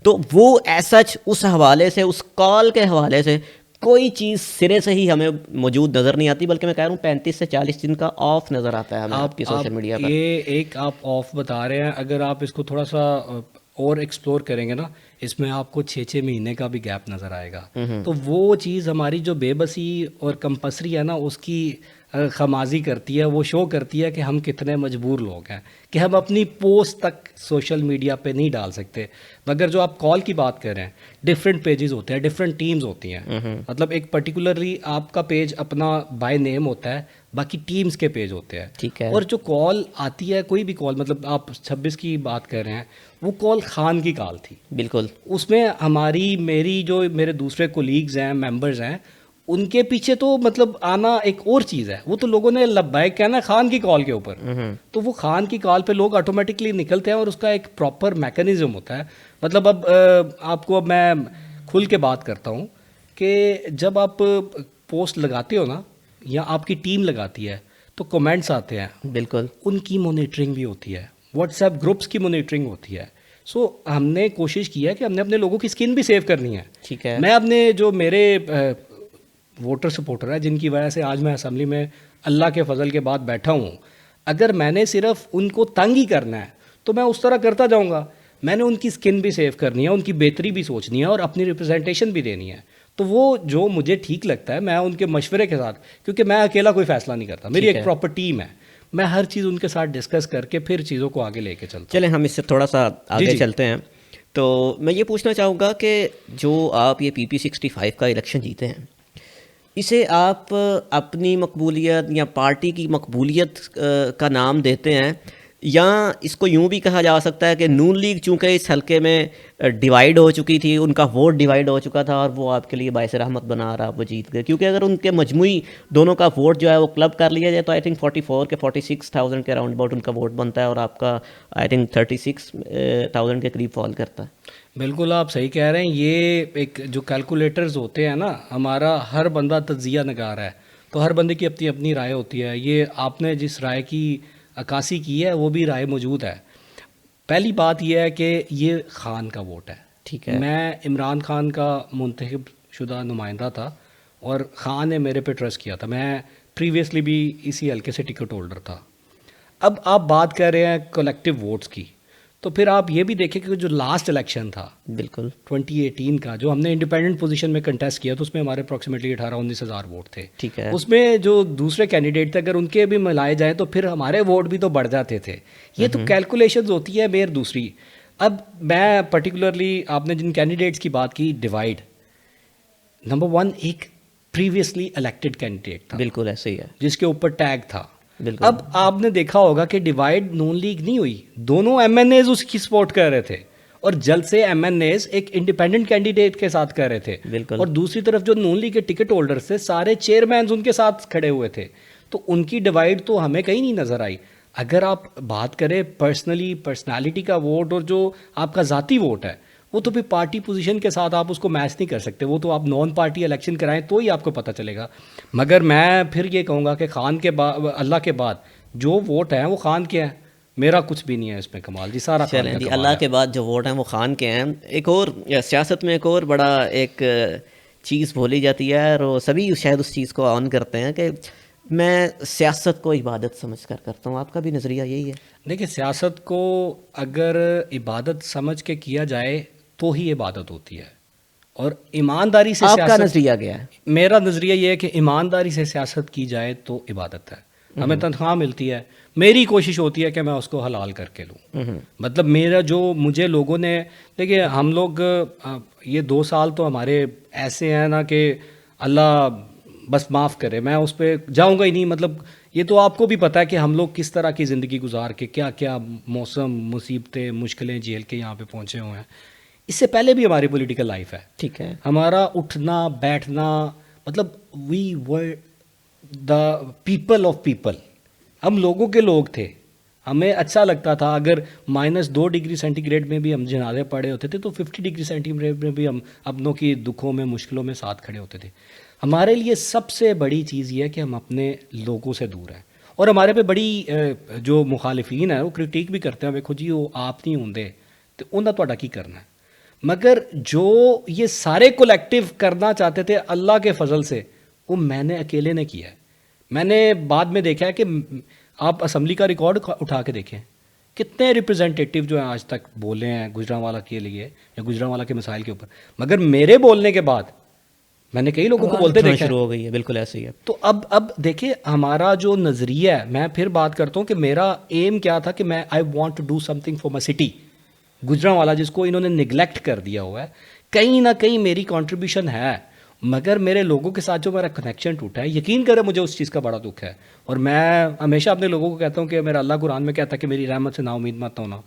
تو وہ ایز سچ اس حوالے سے، اس کال کے حوالے سے کوئی چیز سرے سے ہی ہمیں موجود نظر نہیں آتی، بلکہ میں کہہ رہا ہوں 35 سے 40 دن کا آف نظر آتا ہے ہمیں آپ کی سوشل میڈیا پر. یہ ایک آپ آف بتا رہے ہیں، اگر آپ اس کو تھوڑا سا اور ایکسپلور کریں گے نا، اس میں آپ کو 6 مہینے کا بھی گیپ نظر آئے گا. تو وہ چیز ہماری جو بے بسی اور کمپلسری ہے نا، اس کی خمازی کرتی ہے، وہ شو کرتی ہے کہ ہم کتنے مجبور لوگ ہیں کہ ہم اپنی پوسٹ تک سوشل میڈیا پہ نہیں ڈال سکتے. مگر جو آپ کال کی بات کر رہے ہیں، ڈفرینٹ پیجز ہوتے ہیں، ڈفرینٹ ٹیمز ہوتی ہیں. مطلب ایک پرٹیکولرلی آپ کا پیج اپنا بائی نیم ہوتا ہے، باقی ٹیمز کے پیج ہوتے ہیں. ٹھیک ہے. اور جو کال آتی ہے، کوئی بھی کال، مطلب آپ 26 کی بات کر رہے ہیں، وہ کال خان کی کال تھی. بالکل. اس میں میری جو میرے دوسرے کولیگز ہیں، ممبرز ہیں، ان کے پیچھے تو مطلب آنا ایک اور چیز ہے. وہ تو لوگوں نے لبیک کہنا ہے خان کی کال کے اوپر، تو وہ خان کی کال پہ لوگ آٹومیٹکلی نکلتے ہیں، اور اس کا ایک پراپر میکانزم ہوتا ہے. مطلب اب آپ کو میں کھل کے بات کرتا ہوں کہ جب آپ پوسٹ لگاتے ہو نا، یا آپ کی ٹیم لگاتی ہے، تو کمنٹس آتے ہیں. بالکل. ان کی مانیٹرنگ بھی ہوتی ہے، واٹس ایپ گروپس کی مانیٹرنگ ہوتی ہے. سو ہم نے کوشش کی ہے کہ ہم نے اپنے لوگوں کی اسکن بھی سیو کرنی ہے. ٹھیک ہے. میں اپنے جو میرے ووٹر سپورٹر ہیں، جن کی وجہ سے آج میں اسمبلی میں اللہ کے فضل کے بعد بیٹھا ہوں، اگر میں نے صرف ان کو تنگ ہی کرنا ہے تو میں اس طرح کرتا جاؤں گا. میں نے ان کی اسکن بھی سیو کرنی ہے، ان کی بہتری بھی سوچنی ہے، اور اپنی ریپرزنٹیشن بھی دینی ہے. تو وہ جو مجھے ٹھیک لگتا ہے، میں ان کے مشورے کے ساتھ، کیونکہ میں اکیلا کوئی فیصلہ نہیں کرتا، میری ایک پراپر ٹیم ہے، میں ہر چیز ان کے ساتھ ڈسکس کر کے پھر چیزوں کو آگے لے کے چلتا ہوں. چلیں ہم اس سے تھوڑا سا آگے چلتے ہیں. تو میں یہ پوچھنا چاہوں گا کہ جو آپ یہ PP65 کا الیکشن جیتے ہیں، اسے آپ اپنی مقبولیت یا پارٹی کی مقبولیت کا نام دیتے ہیں، یا اس کو یوں بھی کہا جا سکتا ہے کہ نون لیگ چونکہ اس حلقے میں ڈیوائیڈ ہو چکی تھی، ان کا ووٹ ڈیوائیڈ ہو چکا تھا، اور وہ آپ کے لیے باعث رحمت بنا رہا، وہ جیت گئے. کیونکہ اگر ان کے مجموعی دونوں کا ووٹ جو ہے وہ کلب کر لیا جائے تو آئی تھنک 44 کے 46,000 کے اراؤنڈ اباؤٹ ان کا ووٹ بنتا ہے، اور آپ کا آئی تھنک 36,000 کے قریب فال کرتا ہے. بالکل آپ صحیح کہہ رہے ہیں. یہ ایک جو کیلکولیٹرز ہوتے ہیں نا، ہمارا ہر بندہ تجزیہ نگار ہے، تو ہر بندے کی اپنی اپنی رائے ہوتی ہے. یہ آپ نے جس رائے کی عکاسی کی ہے وہ بھی رائے موجود ہے. پہلی بات یہ ہے کہ یہ خان کا ووٹ ہے. ٹھیک ہے. میں عمران خان کا منتخب شدہ نمائندہ تھا، اور خان نے میرے پہ ٹرسٹ کیا تھا. میں پریویسلی بھی اسی حلقے سے ٹکٹ ہولڈر تھا. اب آپ بات کر رہے ہیں کلیکٹیو ووٹس کی، تو پھر آپ یہ بھی دیکھیں کہ جو لاسٹ الیکشن تھا بالکل 2018 کا، جو ہم نے انڈیپینڈنٹ پوزیشن میں کنٹیسٹ کیا، تو اس میں ہمارے اپروکسیمیٹلی 18-19 ہزار ووٹ تھے. ٹھیک ہے. اس میں جو دوسرے کینڈیڈیٹ تھے، اگر ان کے بھی ملائے جائیں تو پھر ہمارے ووٹ بھی تو بڑھ جاتے تھے. یہ تو کیلکولیشنز ہوتی ہے میر دوسری. اب میں پرٹیکولرلی آپ نے جن کینڈیڈیٹس کی بات کی، ڈیوائڈ، نمبر 1 ایک پریویسلی الیکٹڈ کینڈیڈیٹ تھا، بالکل ایسے ہی ہے، جس کے اوپر ٹیگ تھا. بالکل. اب آپ نے دیکھا ہوگا کہ ڈیوائڈ نون لیگ نہیں ہوئی، دونوں ایم این ایز اس کی سپورٹ کر رہے تھے، اور جلد سے ایم این ایز ایک انڈیپینڈنٹ کینڈیڈیٹ کے ساتھ کر رہے تھے. بالکل. اور دوسری طرف جو نون لیگ کے ٹکٹ ہولڈرز تھے، سارے چیئرمینز ان کے ساتھ کھڑے ہوئے تھے. تو ان کی ڈیوائڈ تو ہمیں کہیں نہیں نظر آئی. اگر آپ بات کریں پرسنالٹی کا ووٹ اور جو آپ کا ذاتی ووٹ ہے، وہ تو پھر پارٹی پوزیشن کے ساتھ آپ اس کو میچ نہیں کر سکتے. وہ تو آپ نان پارٹی الیکشن کرائیں تو ہی آپ کو پتہ چلے گا. مگر میں پھر یہ کہوں گا کہ خان کے بعد، اللہ کے بعد جو ووٹ ہیں وہ خان کے ہیں، میرا کچھ بھی نہیں ہے اس میں کمال جی، سارا خان چلیں کا جی، کمال اللہ ہے۔ کے بعد جو ووٹ ہیں وہ خان کے ہیں۔ ایک اور سیاست میں ایک اور بڑا ایک چیز بولی جاتی ہے اور وہ سبھی شاید اس چیز کو آن کرتے ہیں کہ میں سیاست کو عبادت سمجھ کر کرتا ہوں، آپ کا بھی نظریہ یہی ہے؟ دیکھیں سیاست کو اگر عبادت سمجھ کے کیا جائے تو ہی عبادت ہوتی ہے، اور ایمانداری سے آپ کا سیاست، نظریہ کیا ہے؟ میرا نظریہ یہ ہے کہ ایمانداری سے سیاست کی جائے تو عبادت ہے۔ ہمیں تنخواہ ملتی ہے، میری کوشش ہوتی ہے کہ میں اس کو حلال کر کے لوں، مطلب میرا جو مجھے لوگوں نے، دیکھیے ہم لوگ یہ 2 سال تو ہمارے ایسے ہیں نا کہ اللہ بس معاف کرے، میں اس پہ جاؤں گا ہی نہیں، مطلب یہ تو آپ کو بھی پتہ ہے کہ ہم لوگ کس طرح کی زندگی گزار کے کیا کیا موسم، مصیبتیں، مشکلیں جھیل کے یہاں پہ پہنچے ہوئے ہیں۔ اس سے پہلے بھی ہماری پولیٹیکل لائف ہے، ٹھیک ہے، ہمارا اٹھنا بیٹھنا، مطلب وی ور دا پیپل آف پیپل، ہم لوگوں کے لوگ تھے، ہمیں اچھا لگتا تھا اگر -2 ڈگری سینٹی گریڈ میں بھی ہم جنازے پڑے ہوتے تھے تو 50 ڈگری سینٹی گریڈ میں بھی ہم اپنوں کی دکھوں میں، مشکلوں میں ساتھ کھڑے ہوتے تھے۔ ہمارے لیے سب سے بڑی چیز یہ ہے کہ ہم اپنے لوگوں سے دور ہیں، اور ہمارے پہ بڑی جو مخالفین ہیں وہ کرٹیک بھی کرتے ہیں، دیکھو جی وہ آپ نہیں ہوندے تو انہاں تہاڈا کی کرنا ہے، مگر جو یہ سارے کولیکٹیو کرنا چاہتے تھے اللہ کے فضل سے، وہ میں نے اکیلے نے کیا ہے۔ میں نے بعد میں دیکھا ہے کہ آپ اسمبلی کا ریکارڈ اٹھا کے دیکھیں، کتنے ریپرزنٹیٹیو جو ہیں آج تک بولے ہیں گوجرانوالا کے لیے یا گوجرانوالا کے مسائل کے اوپر، مگر میرے بولنے کے بعد میں نے کئی لوگوں کو بولتے اٹھنا دیکھا ہے۔ شروع ہو گئی ہے، بالکل ایسے ہی ہے۔ تو اب دیکھیں ہمارا جو نظریہ ہے، میں پھر بات کرتا ہوں کہ میرا ایم کیا تھا کہ میں I want to do something for my city Gujranwala, جس کو انہوں نے نگلیکٹ کر دیا ہوا ہے۔ کہیں نہ کہیں میری کنٹریبیوشن ہے، مگر میرے لوگوں کے ساتھ جو میرا کنیکشن ٹوٹا ہے، یقین کریں مجھے اس چیز کا بڑا دکھ ہے، اور میں ہمیشہ اپنے لوگوں کو کہتا ہوں کہ میرا اللہ قرآن میں کہتا ہے کہ میری رحمت سے نا امید مت ہونا۔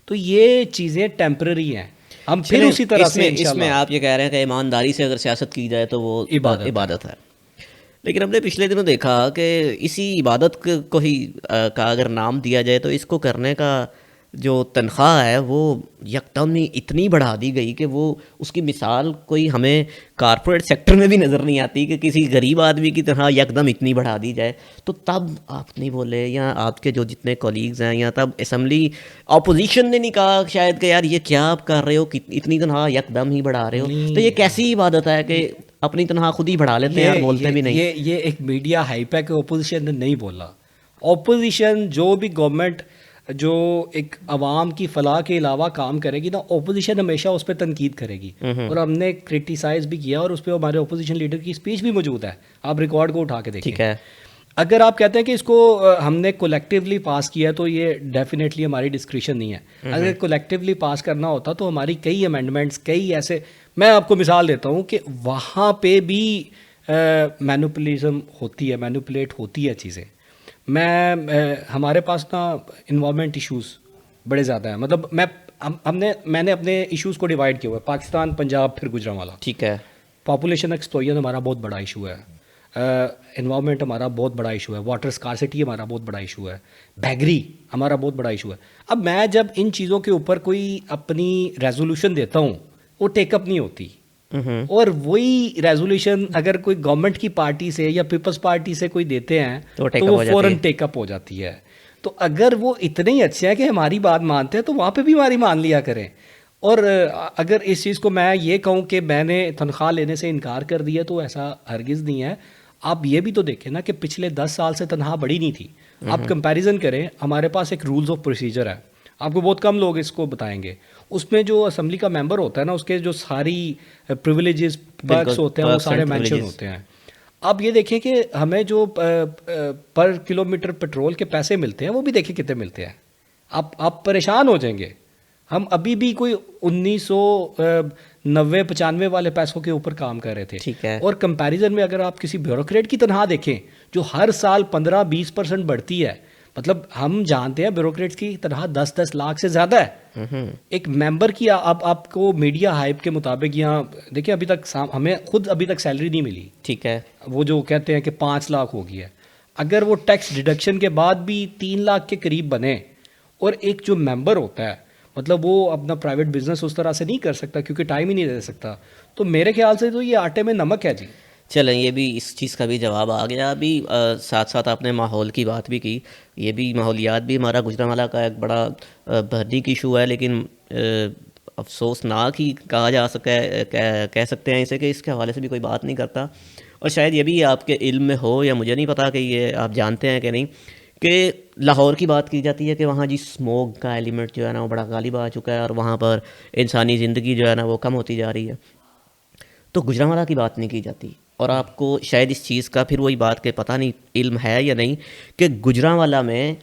تو یہ چیزیں ٹیمپرری ہیں، ہم پھر اسی طرح سے اس میں انشاءاللہ آپ یہ کہہ رہے ہیں کہ ایمانداری سے اگر سیاست کی جائے تو وہ عبادت ہے، لیکن ہم نے پچھلے دنوں دیکھا کہ اسی عبادت کو ہی کا اگر نام دیا جائے تو اس کو کرنے کا جو تنخواہ ہے وہ یکدم ہی اتنی بڑھا دی گئی کہ وہ اس کی مثال کوئی ہمیں کارپوریٹ سیکٹر میں بھی نظر نہیں آتی کہ کسی غریب آدمی کی تنخواہ یکدم اتنی بڑھا دی جائے۔ تو تب آپ نہیں بولے، یا آپ کے جو جتنے کولیگز ہیں، یا تب اسمبلی اپوزیشن نے نہیں کہا شاید کہ یار یہ کیا آپ کر رہے ہو، اتنی تنخواہ یکدم ہی بڑھا رہے ہو؟ تو یہ کیسی عبادت ہے کہ اپنی تنخواہ خود ہی بڑھا لیتے ہیں اور بولتے بھی نہیں؟ یہ ایک میڈیا ہائپ ہے کہ اپوزیشن نے نہیں بولا۔ اپوزیشن جو بھی گورنمنٹ جو ایک عوام کی فلاح کے علاوہ کام کرے گی نا، اپوزیشن ہمیشہ اس پہ تنقید کرے گی، اور ہم نے کرٹیسائز بھی کیا، اور اس پہ ہمارے اپوزیشن لیڈر کی اسپیچ بھی موجود ہے، آپ ریکارڈ کو اٹھا کے دیکھیں۔ ٹھیک ہے، اگر آپ کہتے ہیں کہ اس کو ہم نے کولیکٹیولی پاس کیا تو یہ ڈیفینیٹلی ہماری ڈسکریشن نہیں ہے۔ اگر کولیکٹیولی پاس کرنا ہوتا تو ہماری کئی امینڈمنٹس، کئی ایسے، میں آپ کو مثال دیتا ہوں کہ وہاں پہ بھی مینوپولیزم ہوتی ہے، مینوپولیٹ ہوتی ہے چیزیں۔ ہمارے پاس نا انوائرمنٹ ایشوز بڑے زیادہ ہیں، مطلب میں نے اپنے ایشوز کو ڈیوائڈ کیا ہوا ہے، پاکستان، پنجاب، پھر گوجرانوالا۔ ٹھیک ہے، پاپولیشن ایکسپلوژن ہمارا بہت بڑا ایشو ہے، انوائرمنٹ ہمارا بہت بڑا ایشو ہے، واٹر اسکارسٹی ہمارا بہت بڑا ایشو ہے، بیگری ہمارا بہت بڑا ایشو ہے۔ اب میں جب ان چیزوں کے اوپر کوئی اپنی ریزولوشن دیتا ہوں، وہ ٹیک اپ نہیں ہوتی، اور وہی ریزولوشن اگر کوئی گورنمنٹ کی پارٹی سے یا پیپلز پارٹی سے کوئی دیتے ہیں تو وہ فوراً ٹیک اپ ہو جاتی ہے۔ تو اگر وہ اتنے ہی اچھے ہیں کہ ہماری بات مانتے ہیں تو وہاں پہ بھی ہماری مان لیا کریں۔ اور اگر اس چیز کو میں یہ کہوں کہ میں نے تنخواہ لینے سے انکار کر دیا تو ایسا ہرگز نہیں ہے۔ آپ یہ بھی تو دیکھیں نا کہ پچھلے 10 سال سے تنخواہ بڑھی نہیں تھی۔ آپ کمپیریزن کریں، ہمارے پاس ایک رولز آف پروسیجر ہے، آپ کو بہت کم لوگ اس کو بتائیں گے، اس میں جو اسمبلی کا ممبر ہوتا ہے نا، اس کے جو ساری پریویلیجز، پرکس ہوتے ہیں، وہ سارے مینشن ہوتے ہیں۔ آپ یہ دیکھیں کہ ہمیں جو پر کلومیٹر پیٹرول کے پیسے ملتے ہیں وہ بھی دیکھیں کتنے ملتے ہیں، آپ پریشان ہو جائیں گے۔ ہم ابھی بھی کوئی 1990-95 والے پیسوں کے اوپر کام کر رہے تھے، اور کمپیریزن میں اگر آپ کسی بیوروکریٹ کی تنخواہ دیکھیں جو ہر سال 15-20% بڑھتی ہے، مطلب ہم جانتے ہیں بیوروکریٹس کی تنخواہ 10-10 لاکھ سے زیادہ ہے۔ ایک ممبر کی آپ کو میڈیا ہائپ کے مطابق یہاں دیکھیں ابھی تک ہمیں خود ابھی تک سیلری نہیں ملی، ٹھیک ہے، وہ جو کہتے ہیں کہ 5 لاکھ ہو گیا ہے، اگر وہ ٹیکس ڈیڈکشن کے بعد بھی 3 لاکھ کے قریب بنے، اور ایک جو ممبر ہوتا ہے مطلب وہ اپنا پرائیویٹ بزنس اس طرح سے نہیں کر سکتا کیونکہ ٹائم ہی نہیں دے سکتا، تو میرے خیال سے تو یہ آٹے میں نمک ہے جی۔ چلیں یہ بھی اس چیز کا بھی جواب آ گیا. ابھی ساتھ ساتھ آپ نے ماحول کی بات بھی کی. یہ بھی ماحولیات بھی ہمارا گوجرانوالہ کا ایک بڑا بھرنی کی ایشو ہے، لیکن افسوسناک ہی کہا جا سکتا ہے، کہہ سکتے ہیں اسے، کہ اس کے حوالے سے بھی کوئی بات نہیں کرتا. اور شاید یہ بھی آپ کے علم میں ہو یا مجھے نہیں پتا کہ یہ آپ جانتے ہیں کہ نہیں، کہ لاہور کی بات کی جاتی ہے کہ وہاں جی اسموگ کا ایلیمنٹ جو ہے نا وہ بڑا غالب آ چکا ہے، اور وہاں پر انسانی زندگی جو ہے نا وہ کم ہوتی جا رہی ہے. تو گوجرانوالہ کی بات نہیں کی جاتی. اور آپ کو شاید اس چیز کا پھر وہی بات کہ پتہ نہیں علم ہے یا نہیں، کہ گوجرانوالہ میں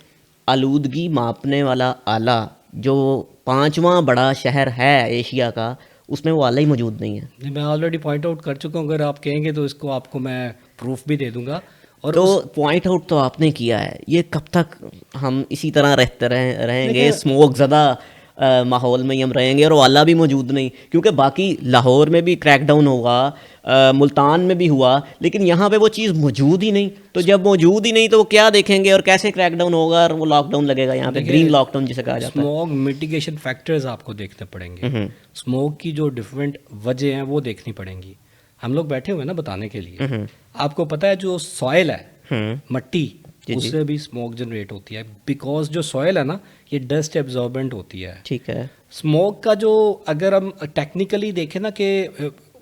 آلودگی ماپنے والا آلہ جو 5واں بڑا شہر ہے ایشیا کا، اس میں وہ آلہ ہی موجود نہیں ہے. نہیں، میں آلریڈی پوائنٹ آؤٹ کر چکا ہوں، اگر آپ کہیں گے تو اس کو آپ کو میں پروف بھی دے دوں گا. اور تو اس پوائنٹ آؤٹ تو آپ نے کیا ہے، یہ کب تک ہم اسی طرح رہیں گے، دیکھیں، اسموک زدہ ماحول میں ہی ہم رہیں گے، اور وہ آلہ بھی موجود نہیں؟ کیونکہ باقی لاہور میں بھی کریک ڈاؤن ہوگا، ملتان میں بھی ہوا، لیکن یہاں پہ وہ چیز موجود ہی نہیں. تو جب موجود ہی نہیں تو وہ کیا دیکھیں گے، اور کیسے کریک ڈاؤن ہوگا، اور وہ لاک ڈاؤن لگے گا یہاں پہ، گرین لاک ڈاؤن جسے کہا جاتا ہے. اسموگ میٹیگیشن فیکٹرز آپ کو دیکھنے پڑیں گے. اسموگ کی جو ڈفرینٹ وجہ ہیں وہ دیکھنی پڑیں گی. ہم لوگ بیٹھے ہوئے ہیں نا بتانے کے لیے. آپ کو پتہ ہے جو سوائل ہے، مٹی، اس سے بھی اسموک جنریٹ ہوتی ہے، بیکاز جو سوائل ہے نا یہ ڈسٹ ایبزاربنٹ ہوتی ہے. ٹھیک ہے. اسموک کا جو اگر ہم ٹیکنیکلی دیکھیں نا کہ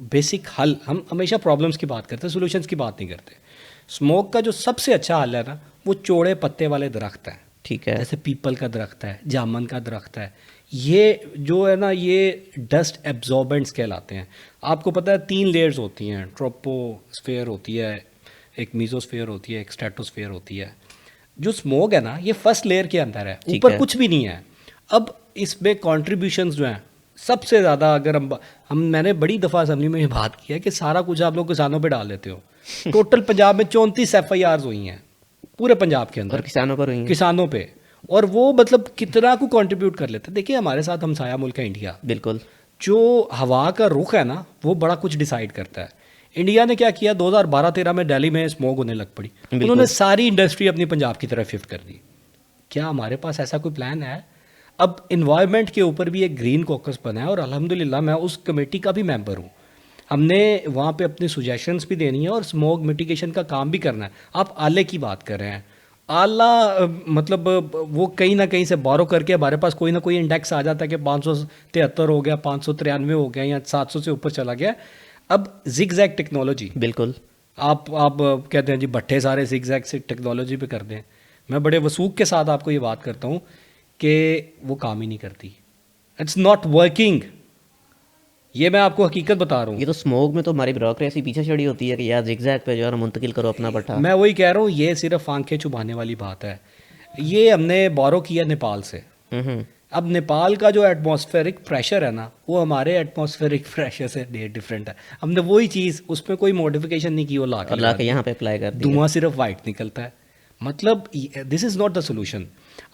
بیسک حل، ہم ہمیشہ پرابلمس کی بات کرتے ہیں، سولوشنس کی بات نہیں کرتے. اسموک کا جو سب سے اچھا حل ہے نا وہ چوڑے پتے والے درخت ہیں. ٹھیک ہے. جیسے پیپل کا درخت ہے، جامن کا درخت ہے. یہ جو ہے نا یہ ڈسٹ ایبزاربنٹس کہلاتے ہیں. آپ کو پتہ ہے 3 لیئرز ہوتی ہیں، ٹروپوسفیئر ہوتی ہے، ایک میزوسفیئر ہوتی ہے، ایک اسٹریٹوسفیئر ہوتی ہے. جو اسموگ ہے نا یہ فرسٹ لیئر کے اندر ہے، اوپر کچھ بھی نہیں ہے. اب اس میں کنٹریبیوشنز جو ہیں سب سے زیادہ، اگر میں نے بڑی دفعہ اسمبلی میں یہ بات کی ہے کہ سارا کچھ آپ لوگ کسانوں پہ ڈال دیتے ہو. ٹوٹل پنجاب میں 34 FIRs ہوئی ہیں پورے پنجاب کے اندر، اور کسانوں پر ہوئی ہیں، کسانوں پہ. اور وہ مطلب کتنا کو کنٹریبیوٹ کر لیتے ہیں. دیکھیے ہمارے ساتھ ہمسایہ ملک ہے انڈیا، بالکل. جو ہوا کا رخ ہے نا وہ بڑا کچھ ڈیسائیڈ کرتا ہے. انڈیا نے کیا کیا، 2012-13 میں دہلی میں اسموگ ہونے لگ پڑی، انہوں نے ساری انڈسٹری اپنی پنجاب کی طرف شفٹ کر دی. کیا ہمارے پاس ایسا کوئی پلان ہے؟ اب انوائرمنٹ کے اوپر بھی ایک گرین کوکس بنا ہے، اور الحمدللہ میں اس کمیٹی کا بھی ممبر ہوں. ہم نے وہاں پہ اپنی سجیشنز بھی دینی ہے اور اسموگ میٹیگیشن کا کام بھی کرنا ہے. آپ آلے کی بات کر رہے ہیں، آلہ مطلب وہ کہیں نہ کہیں سے بورو کر کے ہمارے پاس کوئی نہ کوئی انڈیکس آ جاتا ہے کہ 573 ہو گیا، 593 ہو گیا، یا 700 سے اوپر چلا گیا. اب زگ زیگ ٹیکنالوجی، بالکل. آپ کہتے ہیں جی بٹھے سارے زگ زیگ سے ٹیکنالوجی پہ کر دیں. میں بڑے وثوق کے ساتھ آپ کو یہ بات کرتا ہوں کہ وہ کام ہی نہیں کرتی. It's not working. یہ میں آپ کو حقیقت بتا رہا ہوں. یہ تو اسموگ میں تو ہماری بیوروکریسی پیچھے چڑی ہوتی ہے کہ یار زگ زیگ پہ جو ہے نا منتقل کرو اپنا پٹھا. میں وہی کہہ رہا ہوں، یہ صرف آنکھیں چھپانے والی بات ہے. یہ ہم نے بورو کیا نیپال سے. اب نیپال کا جو ایٹماسفیرک پریشر ہے نا وہ ہمارے ایٹماسفیرک پریشر سے ڈفرینٹ ہے. ہم نے وہی چیز، اس میں کوئی موڈیفیکیشن نہیں کی، وہ لا کے یہاں پہ اپلائی کر دی، دھواں صرف وائٹ نکلتا ہے. مطلب دس از ناٹ دا سولوشن.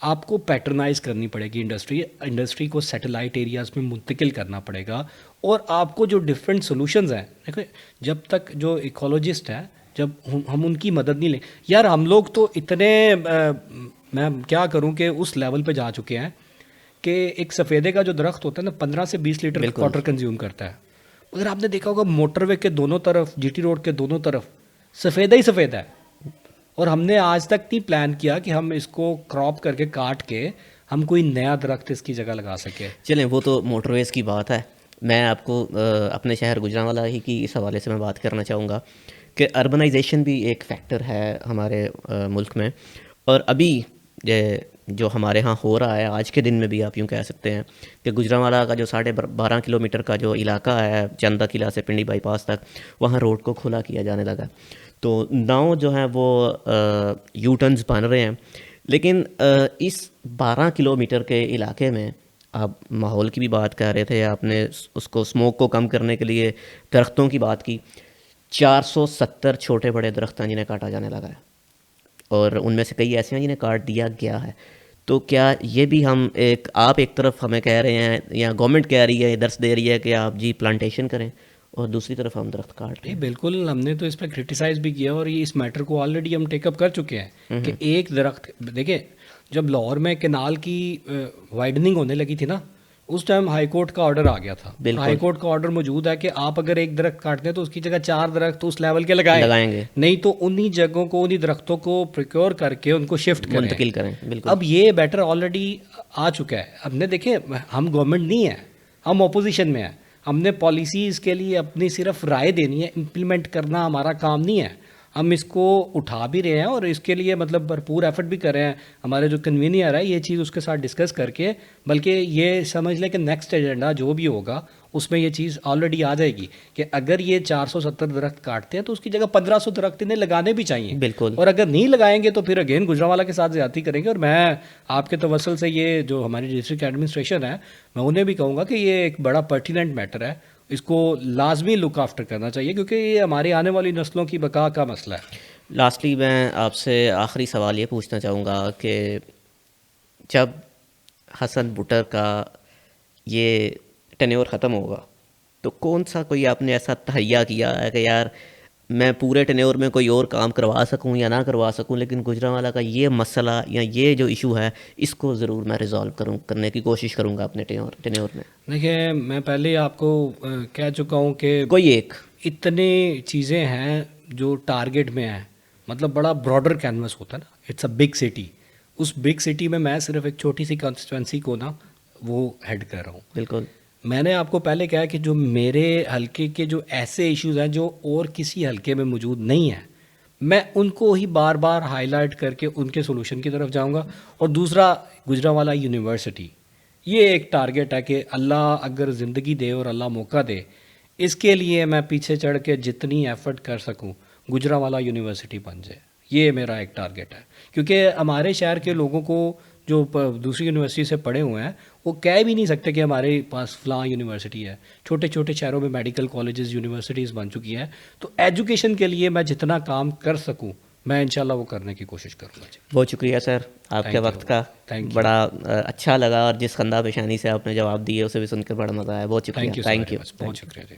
آپ کو پیٹرنائز کرنی پڑے گی انڈسٹری کو سیٹلائٹ ایریاز میں منتقل کرنا پڑے گا. اور آپ کو جو ڈفرینٹ سولوشنز ہیں، دیکھیں جب تک جو ایکولوجسٹ ہیں جب ہم ان کی مدد نہیں لیں، یار ہم لوگ تو اتنے میں کیا کروں کہ اس لیول پہ جا چکے ہیں کہ ایک سفیدے کا جو درخت ہوتا ہے نا 15 سے 20 لیٹر واٹر کنزیوم کرتا ہے. اگر آپ نے دیکھا ہوگا موٹر وے کے دونوں طرف، جی ٹی روڈ کے دونوں طرف سفیدہ ہی سفیدہ ہے. اور ہم نے آج تک نہیں پلان کیا کہ ہم اس کو کراپ کر کے کاٹ کے ہم کوئی نیا درخت اس کی جگہ لگا سکے. چلیں وہ تو موٹر ویز کی بات ہے. میں آپ کو اپنے شہر گوجرانوالہ ہی کی اس حوالے سے میں بات کرنا چاہوں گا کہ اربنائزیشن بھی ایک فیکٹر ہے ہمارے ملک میں. اور ابھی جو ہمارے ہاں ہو رہا ہے آج کے دن میں بھی آپ یوں کہہ سکتے ہیں کہ گوجرانوالہ کا جو 12.5 کلومیٹر کا جو علاقہ ہے چندہ قلعہ سے پنڈی بائی پاس تک، وہاں روڈ کو کھلا کیا جانے لگا. تو ناؤ جو ہیں وہ یو ٹرنز بن رہے ہیں. لیکن اس 12 کلومیٹر کے علاقے میں آپ ماحول کی بھی بات کر رہے تھے، آپ نے اس کو اسموک کو کم کرنے کے لیے درختوں کی بات کی. 470 چھوٹے بڑے درخت ہیں جنہیں کاٹا جانے لگا ہے، اور ان میں سے کئی ایسے ہیں جنہیں کاٹ دیا گیا ہے. تو کیا یہ بھی آپ ایک طرف ہمیں کہہ رہے ہیں یا گورنمنٹ کہہ رہی ہے، درس دے رہی ہے کہ آپ جی پلانٹیشن کریں، اور دوسری طرف ہم درخت کاٹ رہے ہیں؟ بالکل، ہم نے تو اس پہ کرٹیسائز بھی کیا، اور یہ اس میٹر کو آلریڈی ہم ٹیک اپ کر چکے ہیں کہ ایک درخت. دیکھیں جب لاہور میں کینال کی وائڈننگ ہونے لگی تھی نا، اس ٹائم ہائی کورٹ کا آرڈر آ گیا تھا. بالکل. ہائی کورٹ کا آرڈر موجود ہے کہ آپ اگر ایک درخت کاٹتے ہیں تو اس کی جگہ 4 درخت اس لیول کے لگائیں گے, نہیں تو انہی جگہوں کو, انہی درختوں کو پریکیور کر کے ان کو شفٹ کریں, منتقل کریں. بالکل. اب یہ بیٹر آلریڈی آ چکا ہے. اب نے دیکھیں ہم گورنمنٹ نہیں ہیں, ہم اپوزیشن میں ہیں. ہم نے پالیسیز کے لیے اپنی صرف رائے دینی ہے, امپلیمنٹ کرنا ہمارا کام نہیں ہے. ہم اس کو اٹھا بھی رہے ہیں اور اس کے لیے مطلب بھرپور ایفرٹ بھی کر رہے ہیں. ہمارے جو کنوینئر ہے یہ چیز اس کے ساتھ ڈسکس کر کے, بلکہ یہ سمجھ لیں کہ نیکسٹ ایجنڈا جو بھی ہوگا اس میں یہ چیز آلریڈی آ جائے گی کہ اگر یہ 470 درخت کاٹتے ہیں تو اس کی جگہ 1500 درخت انہیں لگانے بھی چاہیے. بالکل. اور اگر نہیں لگائیں گے تو پھر اگین گجرانوالہ کے ساتھ زیادتی کریں گے. اور میں آپ کے توسل سے یہ جو ہماری ڈسٹرکٹ ایڈمنسٹریشن ہے میں انہیں بھی کہوں گا کہ یہ ایک بڑا پرٹیننٹ میٹر ہے, اس کو لازمی لک آفٹر کرنا چاہیے کیونکہ یہ ہماری آنے والی نسلوں کی بقا کا مسئلہ ہے. لاسٹلی میں آپ سے آخری سوال یہ پوچھنا چاہوں گا کہ جب حسن بٹر کا یہ ٹینیور ختم ہوگا تو کون سا کوئی آپ نے ایسا تہیا کیا ہے کہ یار میں پورے ٹینیور میں کوئی اور کام کروا سکوں یا نہ کروا سکوں, لیکن گجرانوالہ کا یہ مسئلہ یا یہ جو ایشو ہے اس کو ضرور میں ریزالو کرنے کی کوشش کروں گا اپنے ٹینیور میں؟ دیکھیں میں پہلے آپ کو کہہ چکا ہوں کہ کوئی ایک اتنی چیزیں ہیں جو ٹارگٹ میں ہیں, مطلب بڑا براڈر کینوس ہوتا ہے نا, اٹس اے بگ سٹی. اس بگ سٹی میں میں صرف ایک چھوٹی سی کانسٹیٹوینسی کو نا وہ ہیڈ کر رہا ہوں. بالکل. میں نے آپ کو پہلے کہا کہ جو میرے حلقے کے جو ایسے ایشوز ہیں جو اور کسی حلقے میں موجود نہیں ہیں, میں ان کو ہی بار بار ہائی لائٹ کر کے ان کے سولوشن کی طرف جاؤں گا. اور دوسرا گجرانوالہ یونیورسٹی, یہ ایک ٹارگٹ ہے کہ اللہ اگر زندگی دے اور اللہ موقع دے, اس کے لیے میں پیچھے چڑھ کے جتنی ایفرٹ کر سکوں گجرانوالہ یونیورسٹی بن جائے. یہ میرا ایک ٹارگٹ ہے کیونکہ ہمارے شہر کے لوگوں کو جو دوسری یونیورسٹی سے پڑھے ہوئے ہیں وہ کہہ بھی نہیں سکتے کہ ہمارے پاس فلاں یونیورسٹی ہے. چھوٹے چھوٹے شہروں میں میڈیکل کالجز یونیورسٹیز بن چکی ہیں. تو ایجوکیشن کے لیے میں جتنا کام کر سکوں میں انشاءاللہ وہ کرنے کی کوشش کروں گا. بہت شکریہ سر آپ کے وقت کا, بڑا اچھا لگا, اور جس خندہ پیشانی سے آپ نے جواب دیے اسے بھی سن کر بڑا مزہ آیا. بہت شکریہ. Thank you. بہت شکریہ.